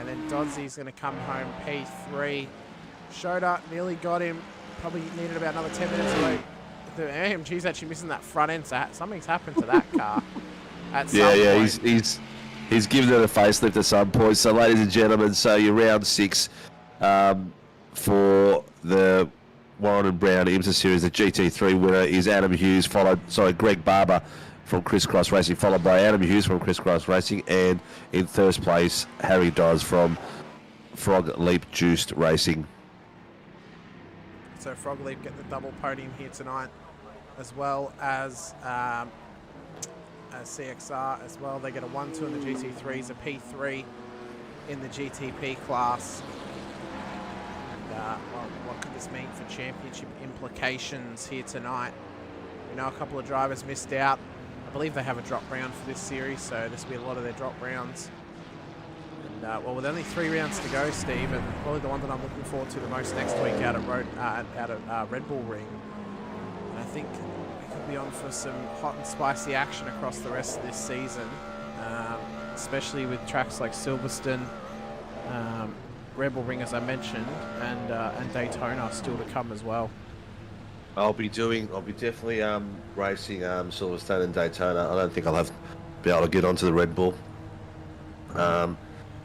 then Dodsy's going to come home P3. Shota nearly got him. Probably needed about another 10 minutes away. The AMG's actually missing that front end, so something's happened to that car. He's given it a facelift at some point. So, ladies and gentlemen, so your round 6 for the Warren and Brown IMSA Series, the GT3 winner is Adam Hughes, Greg Barber from Crisscross Racing, followed by Adam Hughes from Crisscross Racing, and in third place, Harry Dodds from Frog Leap Juiced Racing. So Frog Leap get the double podium here tonight, as well as CXR as well. They get a 1-2 in the GT3s, a P3 in the GTP class. this mean for championship implications here tonight? We know a couple of drivers missed out. I believe they have a drop round for this series, so this will be a lot of their drop rounds. And well, with only 3 rounds to go, Steve, and probably the one that I'm looking forward to the most next week out at Red Bull Ring, I think we could be on for some hot and spicy action across the rest of this season, especially with tracks like Silverstone, Red Bull Ring, as I mentioned, and Daytona still to come as well. I'll be definitely racing Silverstone and Daytona. I don't think I'll be able to get onto the Red Bull.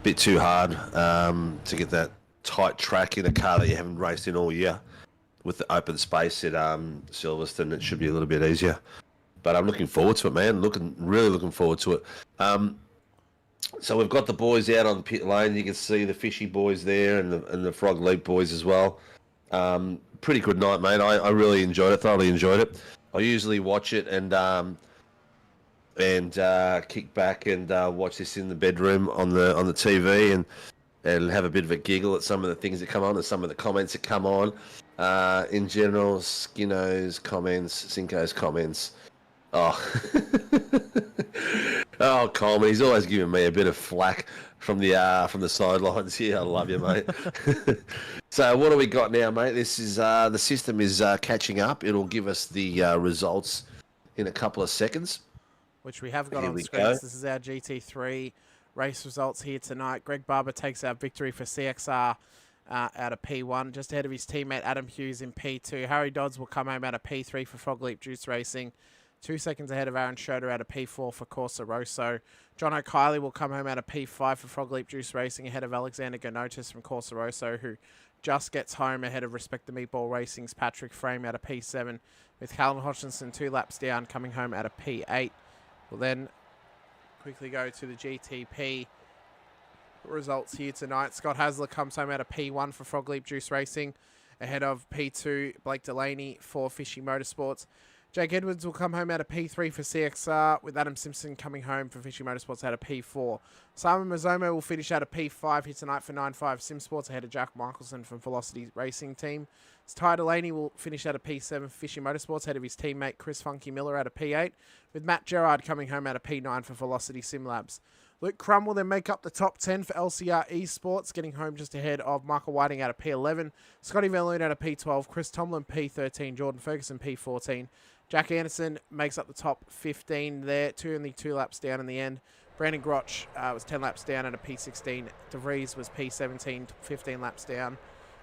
Bit too hard to get that tight track in a car that you haven't raced in all year. With the open space at Silverstone, it should be a little bit easier. But I'm looking forward to it, man. Really looking forward to it. So we've got the boys out on pit lane. You can see the Fishy boys there and the Frog Leap boys as well. Pretty good night, mate. I really enjoyed it. Thoroughly enjoyed it. I usually watch it and kick back and watch this in the bedroom on the TV and have a bit of a giggle at some of the things that come on and some of the comments that come on. In general, Skinno's comments, Sinko's comments. Oh, oh, Coleman, he's always giving me a bit of flack from the sidelines. Yeah, I love you, mate. So what do we got now, mate? This is the system is catching up. It'll give us the results in a couple of seconds, which we have got on screens. This is our GT3 race results here tonight. Greg Barber takes our victory for CXR out of P1, just ahead of his teammate Adam Hughes in P2. Harry Dodds will come home out of P3 for Frog Leap Juice Racing. 2 seconds ahead of Aaron Schroeder out of P4 for Corsa Rosso. John O'Kiley will come home out of P5 for Frog Leap Juice Racing ahead of Alexander Gonotis from Corsa Rosso, who just gets home ahead of Respect the Meatball Racing's Patrick Frame out of P7, with Calvin Hodgkinson 2 laps down, coming home out of P8. We'll then quickly go to the GTP results here tonight. Scott Hasler comes home out of P1 for Frog Leap Juice Racing ahead of P2 Blake Delaney for Fishy Motorsports. Jake Edwards will come home out of P3 for CXR, with Adam Simpson coming home for Fishy Motorsports out of P4. Simon Mazzomo will finish out of P5 here tonight for 9.5 Sim Sports ahead of Jack Michelson from Velocity Racing Team. Ty Delaney will finish out of P7 for Fishy Motorsports ahead of his teammate Chris Funky Miller out of P8, with Matt Gerard coming home out of P9 for Velocity Sim Labs. Luke Crum will then make up the top 10 for LCR Esports, getting home just ahead of Michael Whiting out of P11, Scotty Van Loon out of P12, Chris Tomlin P13, Jordan Ferguson P14. Jack Anderson makes up the top 15 there, only 2 laps down in the end. Brandon Grotch was 10 laps down at a P16. De Vries was P17, 15 laps down.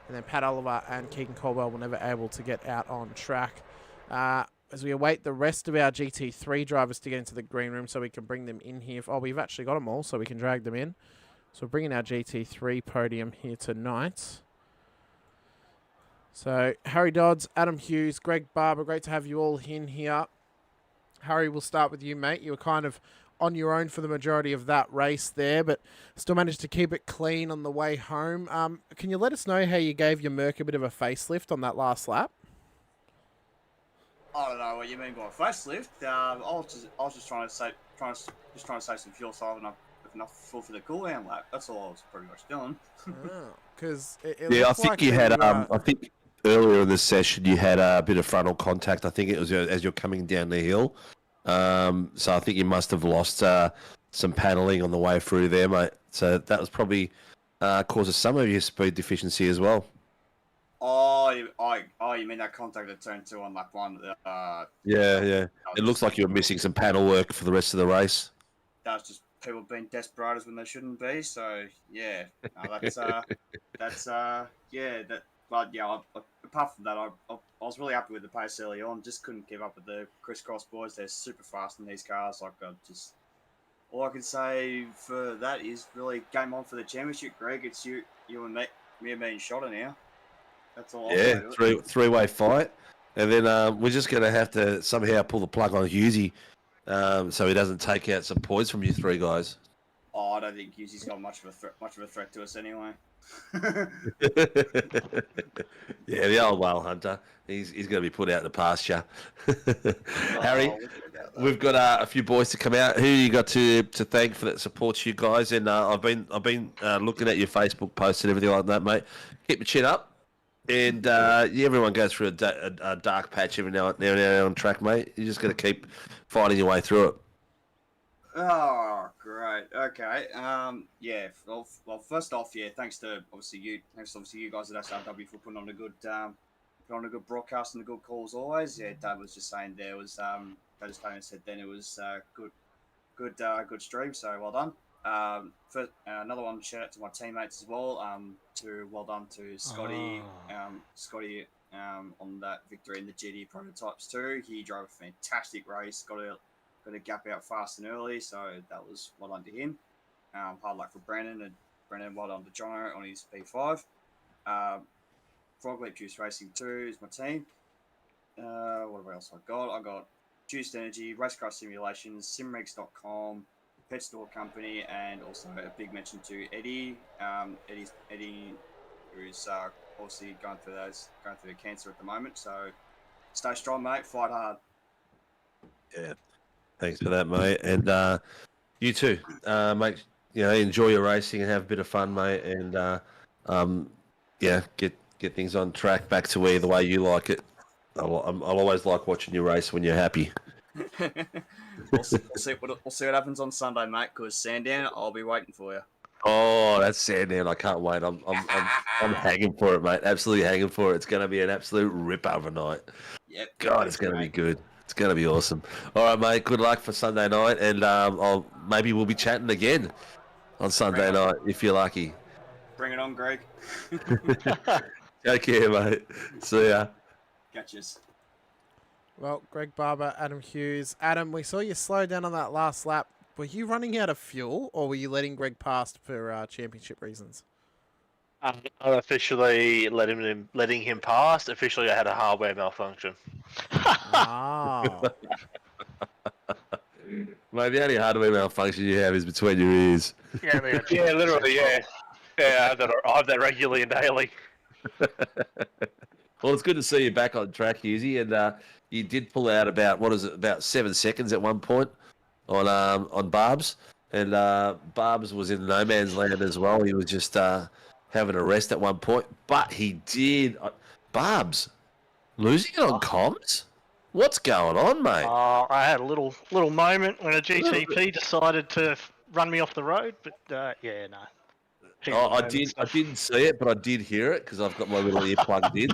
And then Pat Oliver and Keegan Caldwell were never able to get out on track. As we await the rest of our GT3 drivers to get into the green room so we can bring them in here. Oh, we've actually got them all, so we can drag them in. So we're bringing our GT3 podium here tonight. So Harry Dodds, Adam Hughes, Greg Barber, great to have you all in here. Harry, we'll start with you, mate. You were kind of on your own for the majority of that race there, but still managed to keep it clean on the way home. Can you let us know how you gave your Merc a bit of a facelift on that last lap? I don't know what you mean by facelift. I was just trying to save some fuel so I have enough fuel for the cool down lap. That's all I was pretty much doing. Because I think you had. I think earlier in the session you had a bit of frontal contact. I think it was as you're coming down the hill. So I think you must have lost some paneling on the way through there, mate. So that was probably causes some of your speed deficiency as well. Oh, you mean that contact at turn 2 on lap 1? Yeah. It looks like you were missing some panel work for the rest of the race. That's just people being desperados when they shouldn't be. So yeah, no, apart from that, I was really happy with the pace early on. Just couldn't keep up with the crisscross boys. They're super fast in these cars. All I can say for that is really game on for the championship, Greg. It's you and me and me and Shotter now. That's all. Yeah, three-way fight, and then we're just going to have to somehow pull the plug on Hughesy, so he doesn't take out some points from you 3 guys. Oh, I don't think Hughesy's got much of a threat to us anyway. Yeah, the old whale hunter. He's going to be put out in the pasture. Harry, we've got a few boys to come out. Who you got to thank for that support, you guys? And I've been looking at your Facebook posts and everything like that, mate. Keep your chin up. And everyone goes through a dark patch every now and then on track, mate. You just got to keep fighting your way through it. Oh, great. Okay. Yeah. Well, first off, yeah. Thanks to obviously you guys at SRW for putting on a good broadcast and a good call as always. Yeah, Dad was just saying there was Dad just came and said then it was good stream. So well done. Another one, shout out to my teammates as well. Well done to Scotty. Scotty on that victory in the GT prototypes too. He drove a fantastic race. Got a gap out fast and early, so that was well done to him. Hard luck for Brandon, and Brandon, well done to Jono on his P5. Frog Leap Juice Racing 2 is my team. What else I got? I got Juiced Energy, Racecraft Simulations, simregs.com, Pet Store Company, and also a big mention to Eddie. Eddie, who's obviously going through the cancer at the moment. So stay strong, mate. Fight hard. Yeah. Thanks for that, mate. And you too, mate. Enjoy your racing and have a bit of fun, mate. And get things on track, back to the way you like it. I'll always like watching you race when you're happy. We'll see what happens on Sunday, mate. Because Sandown, I'll be waiting for you. Oh, that's Sandown! I can't wait. I'm hanging for it, mate. Absolutely hanging for it. It's going to be an absolute ripper of a night. Yep. God, it's going to be good. It's going to be awesome. All right, mate. Good luck for Sunday night, and maybe we'll be chatting again on Sunday night if you're lucky. Bring it on, Greg. Take care, mate. See ya. Catches. Well, Greg Barber, Adam Hughes. Adam, we saw you slow down on that last lap. Were you running out of fuel, or were you letting Greg past for championship reasons? I'm officially letting him pass. Officially, I had a hardware malfunction. Ah. Mate, the only hardware malfunction you have is between your ears. Yeah, literally, yeah. Yeah, I have that regularly and daily. Well, it's good to see you back on track, Hughesy, and you did pull out about 7 seconds at one point on Barb's, and Barb's was in no man's land as well. He was just having a rest at one point, but he did. Barb's losing it on comms. What's going on, mate? I had a little moment when a GTP decided to run me off the road, but yeah, no. I didn't see it, but I did hear it because I've got my little ear plugged in,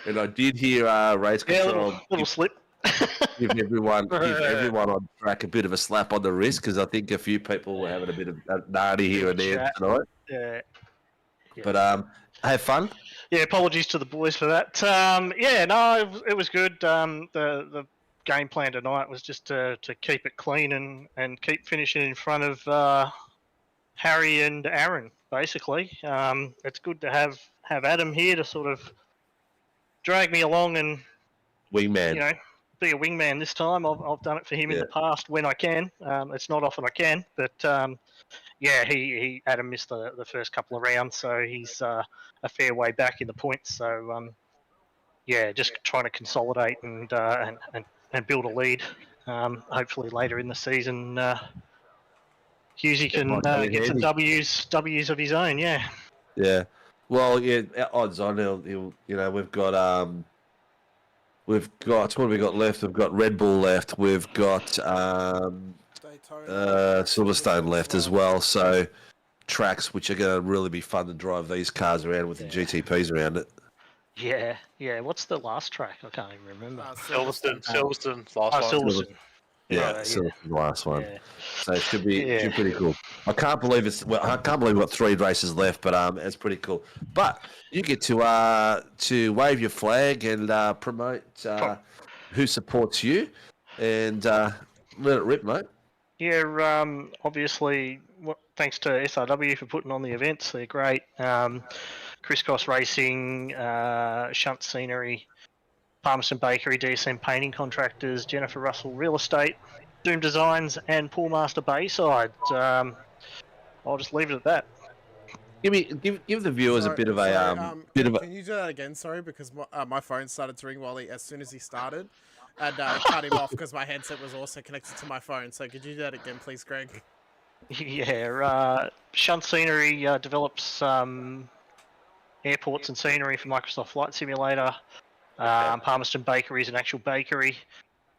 and I did hear race control. Little slip. give everyone on track a bit of a slap on the wrist because I think a few people were having a bit of nardy here and there tonight. Yeah. But have fun. Yeah, apologies to the boys for that. It was good. The game plan tonight was just to keep it clean and keep finishing in front of Harry and Aaron, basically. It's good to have Adam here to sort of drag me along and Wingman. Be a wingman this time. I've done it for him in the past when I can. It's not often I can, but Adam missed the first couple of rounds, so he's a fair way back in the points. So just trying to consolidate and build a lead. Hopefully later in the season, Hughesy can get some W's of his own. Yeah. Yeah. Well, yeah. Odds on he'll we've got what have we got left? We've got Red Bull left. We've got Silverstone left as well. So tracks which are going to really be fun to drive these cars around with the GTPs around it. Yeah, yeah. What's the last track? I can't even remember. Silverstone, last one. Silverstone. Yeah, Silverstone's the last one. Yeah. So it should be pretty cool. I can't believe we've got 3 races left, but it's pretty cool. But you get to wave your flag and promote who supports you, and let it rip, mate. Yeah, obviously, thanks to SRW for putting on the events. They're great. Crisscross Racing, Shunt Scenery, Palmerston Bakery, DSM Painting Contractors, Jennifer Russell Real Estate, Doom Designs, and Poolmaster Bayside. I'll just leave it at that. Give the viewers a bit of a Can you do that again? Sorry, because my phone started to ring as soon as he started, and cut him off because my headset was also connected to my phone. So could you do that again, please, Greg? Yeah, Shunt Scenery develops Airports and Scenery for Microsoft Flight Simulator. Palmerston Bakery is an actual bakery.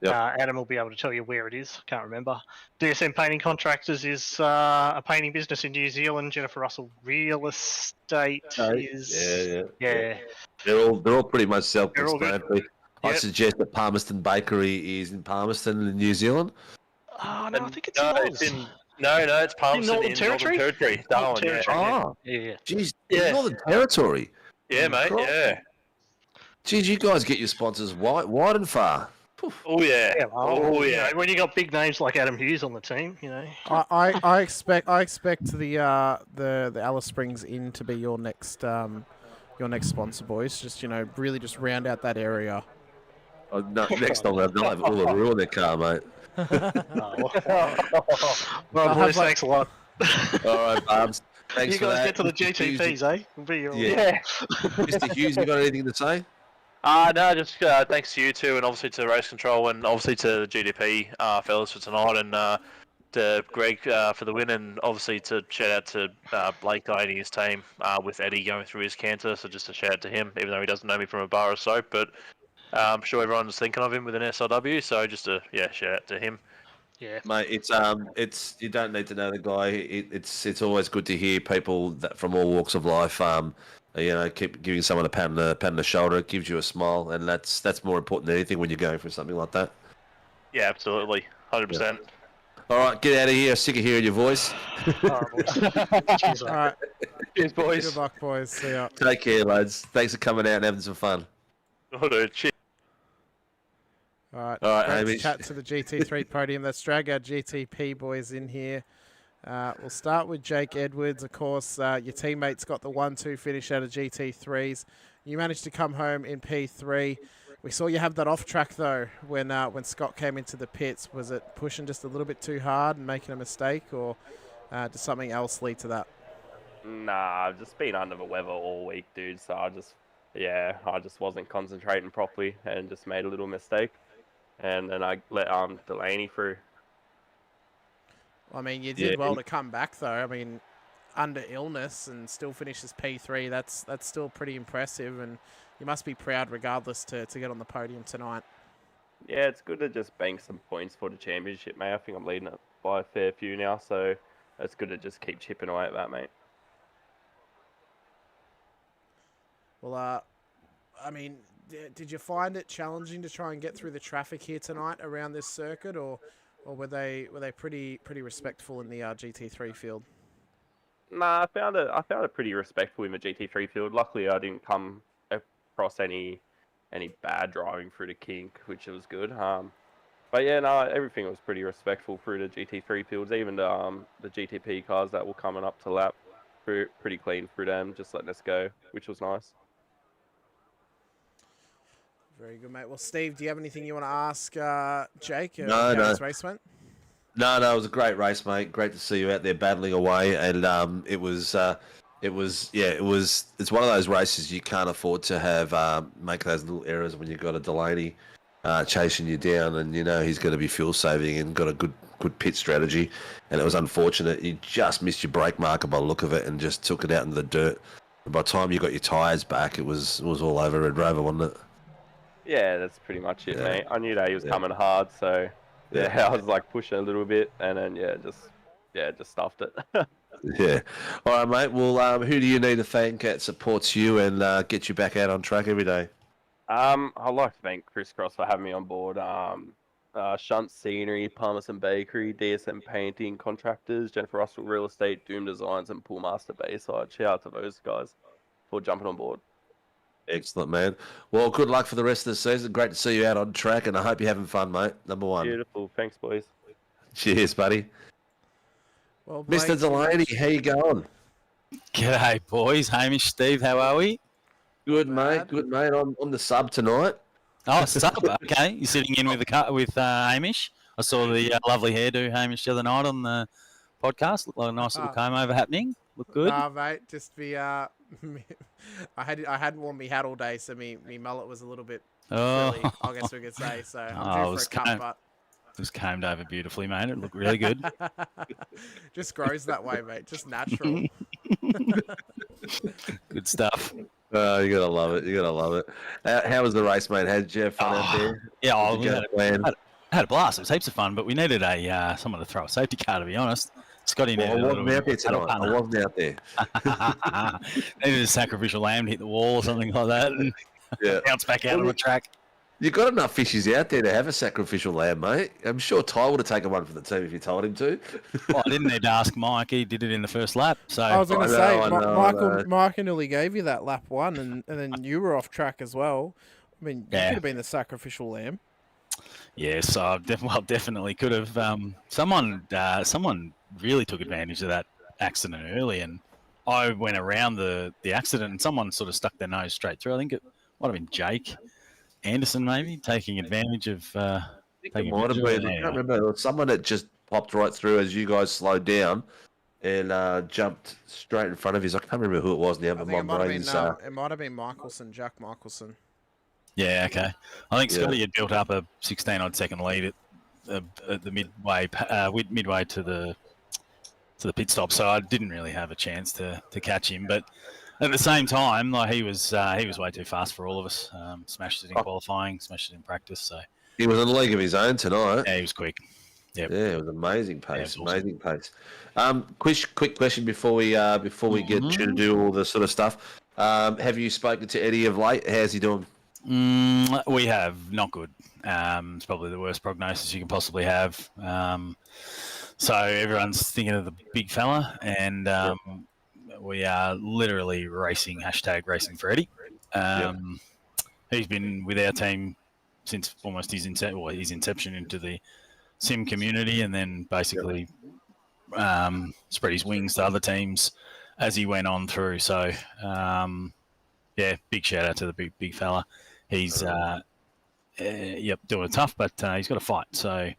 Yep. Adam will be able to tell you where it is. Can't remember. DSM Painting Contractors is a painting business in New Zealand. Jennifer Russell Real Estate is Yeah. They're all pretty much self-explanatory. I Yep. suggest that Palmerston Bakery is in Palmerston in New Zealand. Oh no, I think it's No, Oz. it's in. No, it's Palmerston Northern in Territory? Northern Territory. Darwin, Northern yeah. Territory. Oh, Yeah. geez, Yeah. Northern Territory. Yeah, mate. Christ. Yeah. Geez, you guys get your sponsors wide and far. Oh yeah. Yeah, well, Oh you yeah. know, when you got big names like Adam Hughes on the team, you know. I expect the Alice Springs Inn to be your next sponsor, boys. Just really just round out that area. Oh, no, next time they'll have Uluru in their car, mate. Well, boys, thanks a lot. All right, Barbs. Thanks You for guys that. get to the Hughes, GTPs, eh? We'll be your Yeah. Mr. Hughes, you got anything to say? No, just thanks to you two, and obviously to Race Control, and obviously to the GDP fellas for tonight, and to Greg for the win, and obviously to shout out to Blake guiding his team with Eddie going through his canter. So just a shout out to him, even though he doesn't know me from a bar of soap, but I'm sure everyone's thinking of him with an SRW. So just a shout out to him. Yeah, Mate, it's you don't need to know the guy. It's always good to hear people that from all walks of life. Keep giving someone a pat on the shoulder. It gives you a smile, and that's more important than anything when you're going for something like that. Yeah, absolutely, 100%. All right, get out of here. I'm sick of hearing your voice. All right. Cheers, boys. Good luck, boys. See ya. Take care, lads. Thanks for coming out and having some fun. Oh, dude, cheers. All right, All right, let's Hamish. chat to the GT3 podium. Let's drag our GTP boys in here. We'll start with Jake Edwards. Of course, your teammates got the 1-2 finish out of GT3s. You managed to come home in P3. We saw you have that off track though when Scott came into the pits. Was it pushing just a little bit too hard and making a mistake, or did something else lead to that? Nah, I've just been under the weather all week, dude. So I just wasn't concentrating properly and just made a little mistake. And then I let Delaney through. I mean, you did well to come back though. I mean, under illness and still finish as P3. That's still pretty impressive, and you must be proud regardless to get on the podium tonight. Yeah, it's good to just bank some points for the championship, mate. I think I'm leading it by a fair few now, so it's good to just keep chipping away at that, mate. Well, I mean, did you find it challenging to try and get through the traffic here tonight around this circuit, or were they pretty respectful in the GT3 field? Nah, I found it pretty respectful in the GT3 field. Luckily, I didn't come across any bad driving through the kink, which was good. But yeah, no, everything was pretty respectful through the GT3 fields. Even the GTP cars that were coming up to lap, pretty clean through them, just letting us go, which was nice. Very good, mate. Well, Steve, do you have anything you want to ask Jake? No, how no. this race went? No, it was a great race, mate. Great to see you out there battling away, and it's one of those races you can't afford to have make those little errors when you've got a Delaney chasing you down, and you know he's going to be fuel saving and got a good pit strategy, and it was unfortunate you just missed your brake marker by the look of it and just took it out into the dirt. And by the time you got your tyres back, it was all over Red Rover, wasn't it? Yeah, that's pretty much it, mate. I knew that he was coming hard, so I was like pushing a little bit, and then just stuffed it. Yeah. All right, mate. Well, who do you need to thank that supports you and get you back out on track every day? I'd like to thank Chris Cross for having me on board. Shunt Scenery, Palmerston Bakery, DSM Painting Contractors, Jennifer Russell Real Estate, Doom Designs, and Poolmaster Bayside. Shout out to those guys for jumping on board. Excellent, man. Well, good luck for the rest of the season. Great to see you out on track, and I hope you're having fun, mate. Number one. Beautiful. Thanks, boys. Cheers, buddy. Well, Mr. Blake, Delaney, how you going? G'day, boys. Hamish, Steve, how are we? Good, mate. Good, mate. I'm the sub tonight. Oh, sub. Okay, you're sitting in with Hamish. I saw the lovely hairdo Hamish the other night on the podcast. Looked like a nice little comb over happening. Look good. Nah, mate. Just I hadn't worn my hat all day, so me mullet was a little bit frilly, I guess we could say. So I'm due for a cut, but it was combed over beautifully, mate. It looked really good. just grows that way, mate. Just natural. Good stuff. Oh, you gotta love it. You gotta love it. How was the race, mate? Did you have fun out there? Yeah, Did you get a plan? had a blast. It was heaps of fun, but we needed someone to throw a safety car, to be honest. Scotty needed Well, I a wasn't little out there tonight. I partner. wasn't out there. Needed a sacrificial lamb to hit the wall or something like that and Yeah. bounce back out on the track. You got enough fishies out there to have a sacrificial lamb, mate. I'm sure Ty would have taken one for the team if you told him to. Well, I didn't need to ask Mike. He did it in the first lap. So I was going to I say, know. Michael nearly gave you that lap one, and then you were off track as well. I mean, you Yeah. could have been the sacrificial lamb. yes, I definitely could have. Someone really took advantage of that accident early, and I went around the accident, and someone sort of stuck their nose straight through. I think it might have been Jake Anderson, maybe taking advantage of. I think it might have been. I can't remember. There was someone that just popped right through as you guys slowed down and jumped straight in front of you. I can't remember who it was now, I but think my brain's... it might have been Michelson, Jack Michelson. Yeah, okay. I think Yeah. Scotty had built up a 16-odd second lead at the midway to the pit stop, so I didn't really have a chance to catch him. But at the same time, like he was way too fast for all of us. Smashed it in qualifying, smashed it in practice. So He was in a league of his own tonight. yeah, he was quick. Yep. Yeah, it was amazing pace. it was awesome. Amazing pace. Quick question before we get you to do all the sort of stuff. Have you spoken to Eddie of late? How's he doing? We have not good. It's probably the worst prognosis you can possibly have. So everyone's thinking of the big fella, and we are literally racing for Eddie. He's been with our team since almost his inception into the sim community, and then basically spread his wings to other teams as he went on through. So yeah, big shout out to the big fella. He's doing it tough, but he's got to fight. So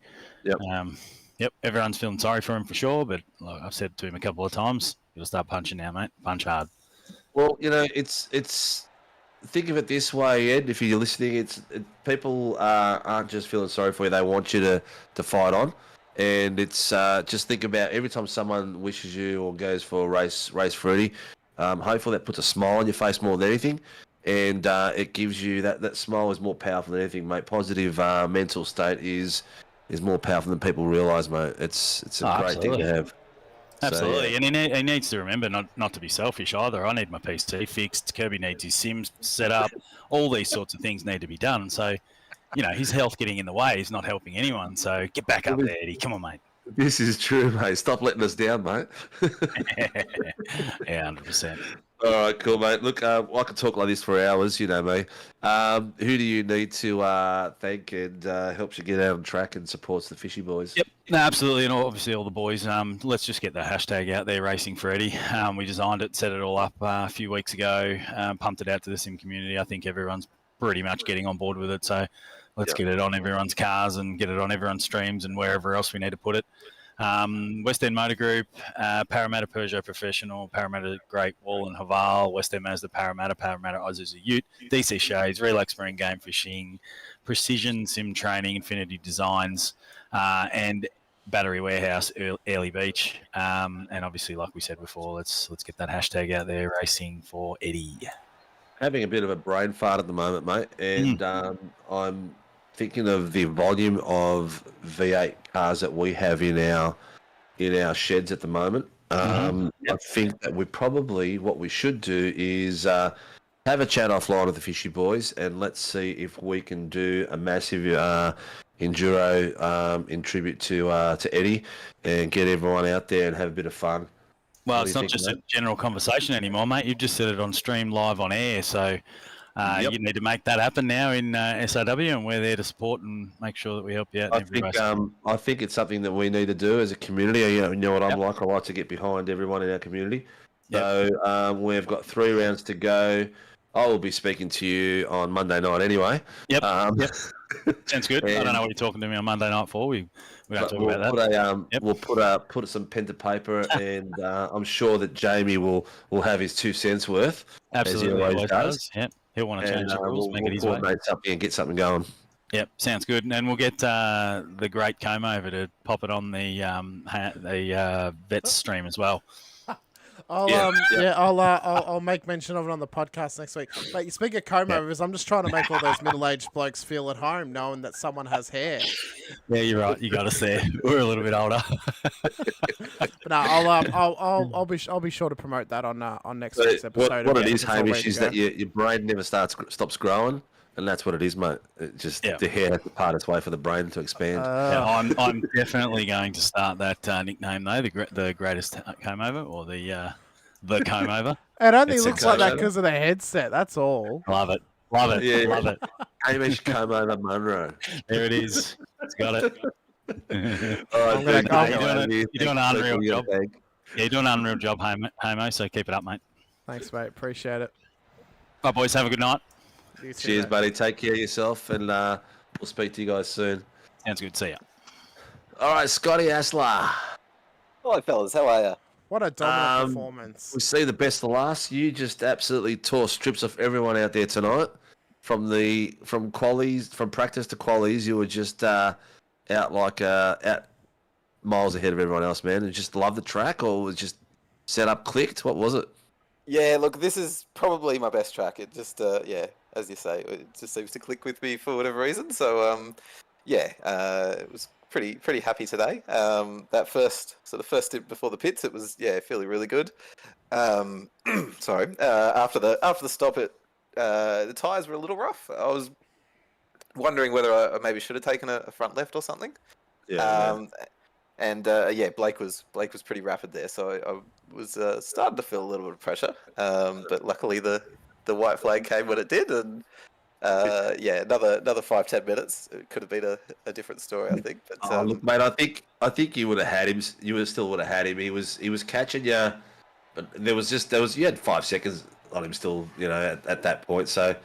everyone's feeling sorry for him for sure. But like I've said to him a couple of times, you'll start punching now, mate. Punch hard. Well, it's think of it this way, Ed. If you're listening, people aren't just feeling sorry for you; they want you to fight on. And it's just think about every time someone wishes you or goes for a race for Eddie. Hopefully that puts a smile on your face more than anything, and it gives you that smile is more powerful than anything, mate. Positive mental state is more powerful than people realise, mate. It's a great thing to have. Absolutely, So, yeah. and he needs to remember not to be selfish either. I need my PC fixed. Kirby needs his Sims set up. All these sorts of things need to be done. So, his health getting in the way is not helping anyone. So get back up there, Eddie. Come on, mate. This is true, mate. Stop letting us down, mate. Yeah, 100%. All right, cool, mate. Look, I could talk like this for hours, you know me. Who do you need to thank and helps you get out on track and supports the Fishy Boys? Yep, no, absolutely, and obviously all the boys. Let's just get the hashtag out there, Racing for Eddie. We designed it, set it all up a few weeks ago, pumped it out to the sim community. I think everyone's pretty much getting on board with it, so let's get it on everyone's cars and get it on everyone's streams and wherever else we need to put it. West End Motor Group, Parramatta Peugeot Professional, Parramatta Great Wall and Haval, West End Mazda Parramatta Isuzu Ute, DC Shades, Relax Marine Game Fishing, Precision Sim Training, Infinity Designs, and Battery Warehouse, Early Beach. And obviously, like we said before, let's get that hashtag out there, Racing for Eddie. Having a bit of a brain fart at the moment, mate, and I'm thinking of the volume of V8 cars that we have in our sheds at the moment. I think that what we should do is have a chat offline with the Fishy Boys and let's see if we can do a massive enduro in tribute to Eddie and get everyone out there and have a bit of fun. Well, it's not just a general conversation anymore, mate. You've just said it on stream live on air, so you need to make that happen now in SAW, and we're there to support and make sure that we help you out. I think it's something that we need to do as a community. You know what I'm like. I like to get behind everyone in our community. So we've got 3 rounds to go. I will be speaking to you on Monday night anyway. Yep. Sounds good. I don't know what you're talking to me on Monday night for. We don't talk about that. We'll put some pen to paper, and I'm sure that Jamie will have his 2 cents worth. Absolutely, as he always does. Yep. He'll want to change the rules, make it his way. Coordinate something and get something going. Yep, sounds good. And we'll get the great Comb over to pop it on the Vets stream as well. I'll make mention of it on the podcast next week. But you speak of comb overs, I'm just trying to make all those middle-aged blokes feel at home, knowing that someone has hair. Yeah, you're right. You got us there. We're a little bit older. But no, I'll be sure to promote that on next week's episode. What it is, Hamish, is that your brain never stops growing, and that's what it is, mate. The hair has to part its way for the brain to expand. I'm definitely going to start that nickname though, the greatest comb over, or the comb over. It only looks like that because of the headset. That's all. Love it. Yeah. Love it. Hamish comb over Munro. There it is. It's got it. All right, you're doing an unreal job. Yeah, you're doing an unreal job, Homo. So keep it up, mate. Thanks, mate. Appreciate it. Bye, boys. Have a good night. Cheers, buddy. Take care of yourself, and we'll speak to you guys soon. Sounds good. See ya. All right, Scotty Asler. Hello, fellas. How are you? What a dominant performance. We see the best of the last. You just absolutely tore strips off everyone out there tonight. From practice to qualies, you were just out miles ahead of everyone else, man. And just loved the track, or was just set up, clicked? What was it? Yeah, look, this is probably my best track. It just, as you say, it just seems to click with me for whatever reason. So, it was pretty happy today. That first stint before the pits, it was feeling really good. Sorry. After the stop, the tyres were a little rough. I was wondering whether I maybe should have taken a front left or something. Blake was pretty rapid there, so I was starting to feel a little bit of pressure. But luckily the white flag came when it did, and another 5-10 minutes, it could have been a different story, I think. But look, mate, I think you would have had him. You still would have had him. He was catching you, but you had 5 seconds on him still, at that point. So,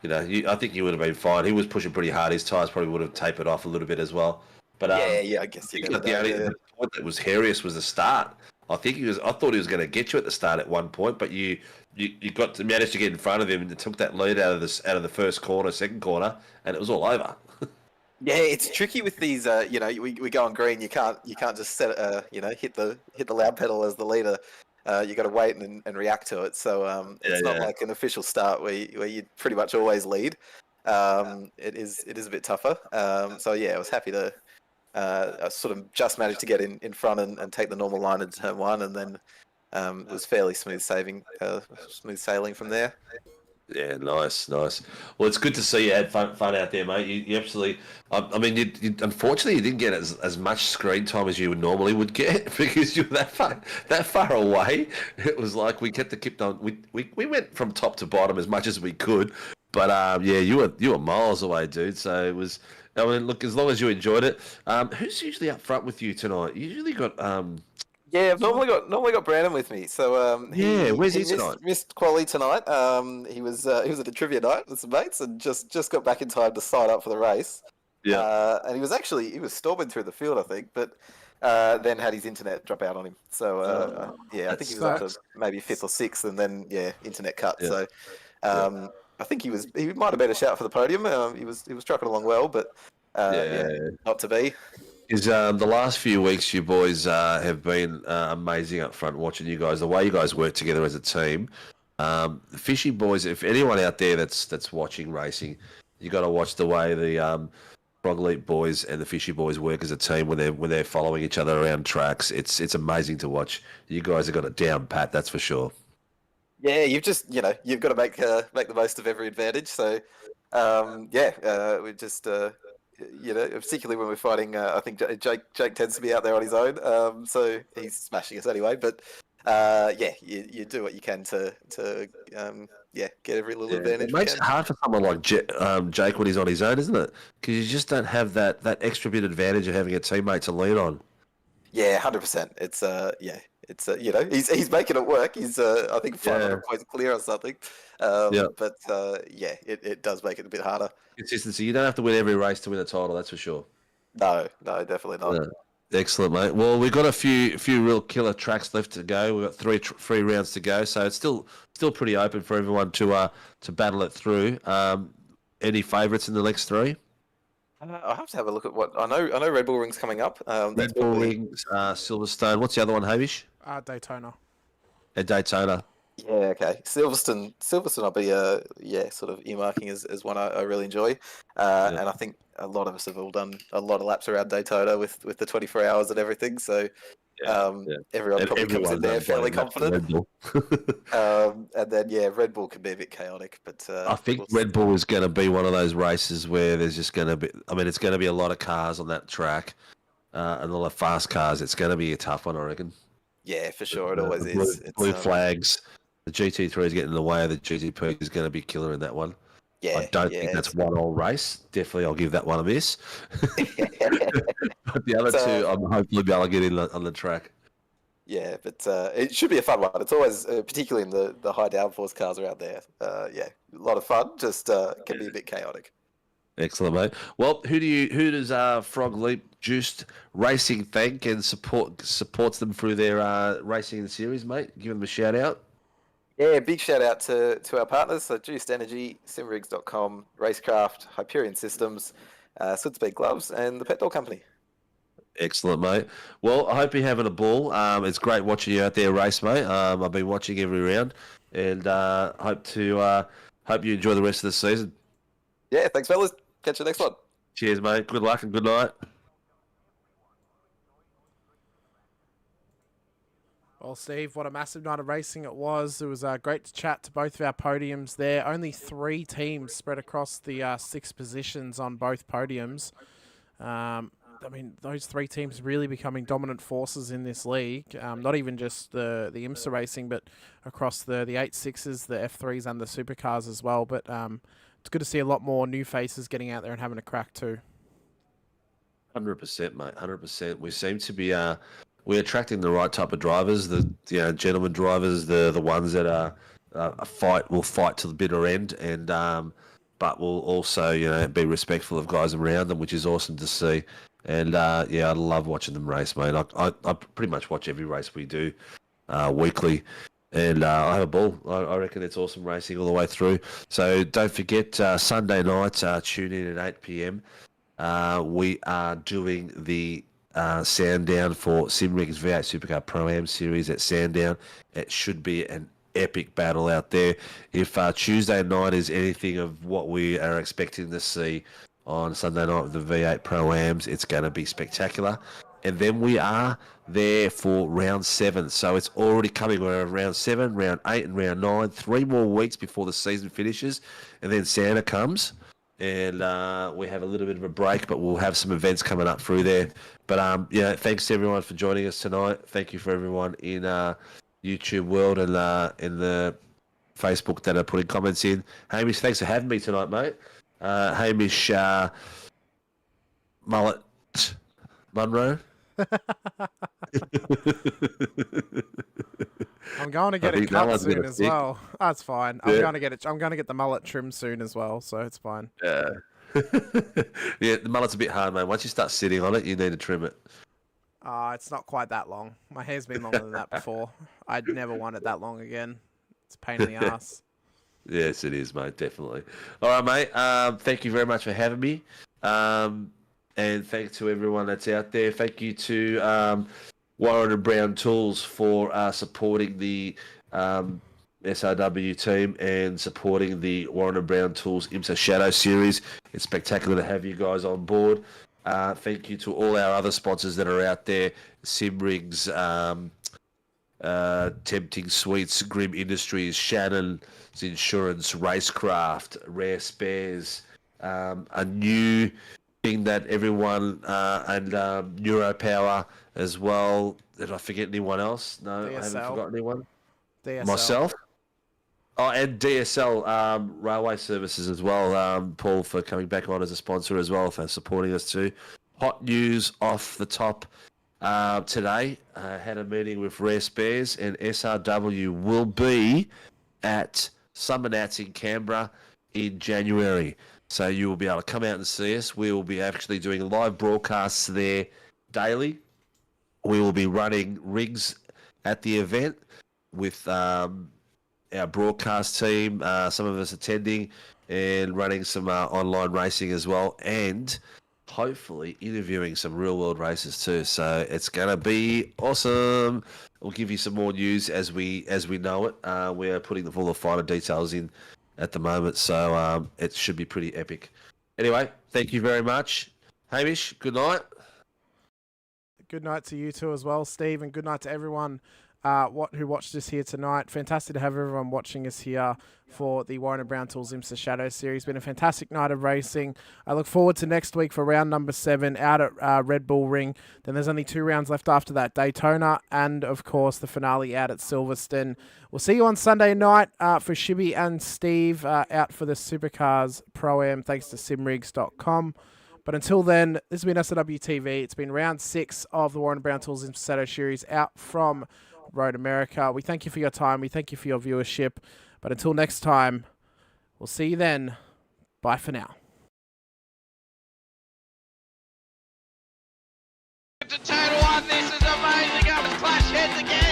I think you would have been fine. He was pushing pretty hard. His tyres probably would have tapered off a little bit as well. But I guess the point that was hairiest was the start. I thought he was going to get you at the start at one point, but you managed to get in front of him and took that lead out of the first corner, second corner, and it was all over. Yeah, it's tricky with these. We go on green. You can't just set hit the loud pedal as the leader. You got to wait and react to it. So it's not like an official start where you pretty much always lead. It is a bit tougher. I was happy to. I sort of just managed to get in front and take the normal line into turn one, and then it was fairly smooth sailing from there. Yeah, nice. Well, it's good to see you had fun out there, mate. You absolutely. I mean, you unfortunately you didn't get as much screen time as you normally would get because you were that far away. It was like we kept on. We went from top to bottom as much as we could, but you were miles away, dude. So it was. I mean, look, as long as you enjoyed it. Who's usually up front with you tonight? You usually got. I've normally got Brandon with me. So where's he tonight? Missed quali tonight. He was at a trivia night with some mates and just got back in time to sign up for the race. Yeah. And he was storming through the field, I think, but then had his internet drop out on him. So I think he was up to maybe 5th or 6th, and then internet cut. Yeah. So I think he might have been a shout for the podium. He was trucking along well, but not to be. Is the last few weeks you boys have been amazing up front, watching you guys, the way you guys work together as a team. The Fishy boys, if anyone out there that's watching racing, you got to watch the way the Frog Elite boys and the Fishy boys work as a team when they're following each other around tracks. It's amazing to watch. You guys have got it down pat, that's for sure. Yeah, you've just you've got to make the most of every advantage. So we just particularly when we're fighting, I think Jake tends to be out there on his own. So he's smashing us anyway. But you do what you can to get every little advantage. It makes it hard for someone like Jake when he's on his own, isn't it? Because you just don't have that extra bit advantage of having a teammate to lean on. Yeah, 100%. It's he's making it work. He's I think 500 points clear or something. But it does make it a bit harder. Consistency. You don't have to win every race to win a title. That's for sure. No, definitely not. Yeah. Excellent, mate. Well, we've got a few real killer tracks left to go. We've got three rounds to go, so it's still pretty open for everyone to battle it through. Any favourites in the next three? I'll have to have a look at what I know. I know Red Bull Ring's coming up. Red Bull Rings, Silverstone. What's the other one, Hamish? Daytona. at Daytona. Yeah, okay. Silverstone I'll be sort of earmarking as one I really enjoy. And I think a lot of us have all done a lot of laps around Daytona with the 24 hours and everything. So everyone probably comes in there fairly confident. Red Bull. And then Red Bull can be a bit chaotic, but I think Red Bull is going to be one of those races where there's just going to be. I mean, it's going to be a lot of cars on that track, and a lot of fast cars. It's going to be a tough one, I reckon. Yeah, for sure, it always is. It's, blue flags. The GT3 is getting in the way of the GTP. Is going to be killer in that one. Yeah, I don't think that's one all race. Definitely, I'll give that one a miss. But the other two, I'm hopefully be able to get in on the track. Yeah, but it should be a fun one. It's always, particularly in the high downforce cars around there. A lot of fun. Just can be a bit chaotic. Excellent, mate. Well, who does Frog Leap Juiced Racing thank and supports them through their racing in the series, mate? Give them a shout out. Yeah, big shout out to our partners, so Juiced Energy, simrigs.com, Racecraft, Hyperion Systems, Switzbeak Gloves, and the Pet Dog Company. Excellent, mate. Well, I hope you're having a ball. It's great watching you out there race, mate. I've been watching every round, and hope you enjoy the rest of the season. Yeah, thanks, fellas. Catch you next one. Cheers, mate. Good luck and good night. Well, Steve, what a massive night of racing it was. It was great to chat to both of our podiums there. Only 3 teams spread across the 6 positions on both podiums. I mean, those 3 teams really becoming dominant forces in this league. Not even just the IMSA racing, but across the 8.6s, the F3s, and the supercars as well. But it's good to see a lot more new faces getting out there and having a crack too. 100%, mate. 100%. We seem to be we're attracting the right type of drivers. The gentleman drivers, the ones that will fight to the bitter end, and but will also be respectful of guys around them, which is awesome to see. And I love watching them race, mate. I pretty much watch every race we do weekly, and I have a ball. I reckon it's awesome racing all the way through. So don't forget, Sunday night, tune in at 8 p.m. We are doing the Sandown for Simrigs V8 Supercar Pro-Am Series at Sandown. It should be an epic battle out there. If Tuesday night is anything of what we are expecting to see on Sunday night with the V8 Pro-Ams, it's going to be spectacular. And then we are there for round 7. So it's already coming. We're at round 7, round 8, and round 9. 3 more weeks before the season finishes. And then Santa comes. And we have a little bit of a break, but we'll have some events coming up through there. But thanks to everyone for joining us tonight. Thank you for everyone in YouTube world and in the Facebook that are putting comments in. Hamish, thanks for having me tonight, mate. Hamish Mullet Munro. I'm going to get it cut soon as well. That's fine. I'm going to get it. I'm going to get the mullet trimmed soon as well, so it's fine. Yeah. The mullet's a bit hard, mate. Once you start sitting on it, you need to trim it. It's not quite that long. My hair's been longer than that before. I'd never want it that long again. It's a pain in the ass. Yes, it is, mate. Definitely. All right, mate. Thank you very much for having me. And thanks to everyone that's out there. Thank you to Warren and Brown Tools for supporting the SRW team and supporting the Warren and Brown Tools IMSA Shadow Series. It's spectacular to have you guys on board. Thank you to all our other sponsors that are out there. Simrigs, Tempting Sweets, Grim Industries, Shannon's Insurance, Racecraft, Rare Spares, a new thing that everyone and Neuropower as well. Did I forget anyone else? No, DSL. I haven't forgotten anyone. DSL. Myself. Oh, and DSL Railway Services as well. Paul for coming back on as a sponsor as well, for supporting us too. Hot news off the top today. Had a meeting with Rare Spares, and SRW will be at Summer Nats in Canberra in January. So you will be able to come out and see us. We will be actually doing live broadcasts there daily. We will be running rigs at the event with our broadcast team, some of us attending, and running some online racing as well. And hopefully interviewing some real world racers too. So it's going to be awesome. We'll give you some more news as we know it. We are putting all the finer details in at the moment, so it should be pretty epic. Anyway, thank you very much. Hamish, good night. Good night to you too as well, Steve, and good night to everyone who watched us here tonight. Fantastic to have everyone watching us here for the Warren & Brown Tools IMSA Shadow Series. Been a fantastic night of racing. I look forward to next week for round number 7 out at Red Bull Ring. Then there's only 2 rounds left after that, Daytona, and of course the finale out at Silverstone. We'll see you on Sunday night for Shibby and Steve out for the Supercars Pro-Am, thanks to simrigs.com. But until then, this has been SRW TV. It's been round 6 of the Warren & Brown Tools IMSA Shadow Series out from Road America. We thank you for your time. We thank you for your viewership. But until next time, we'll see you then. Bye for now. To turn one, this is amazing. Up and clash heads again.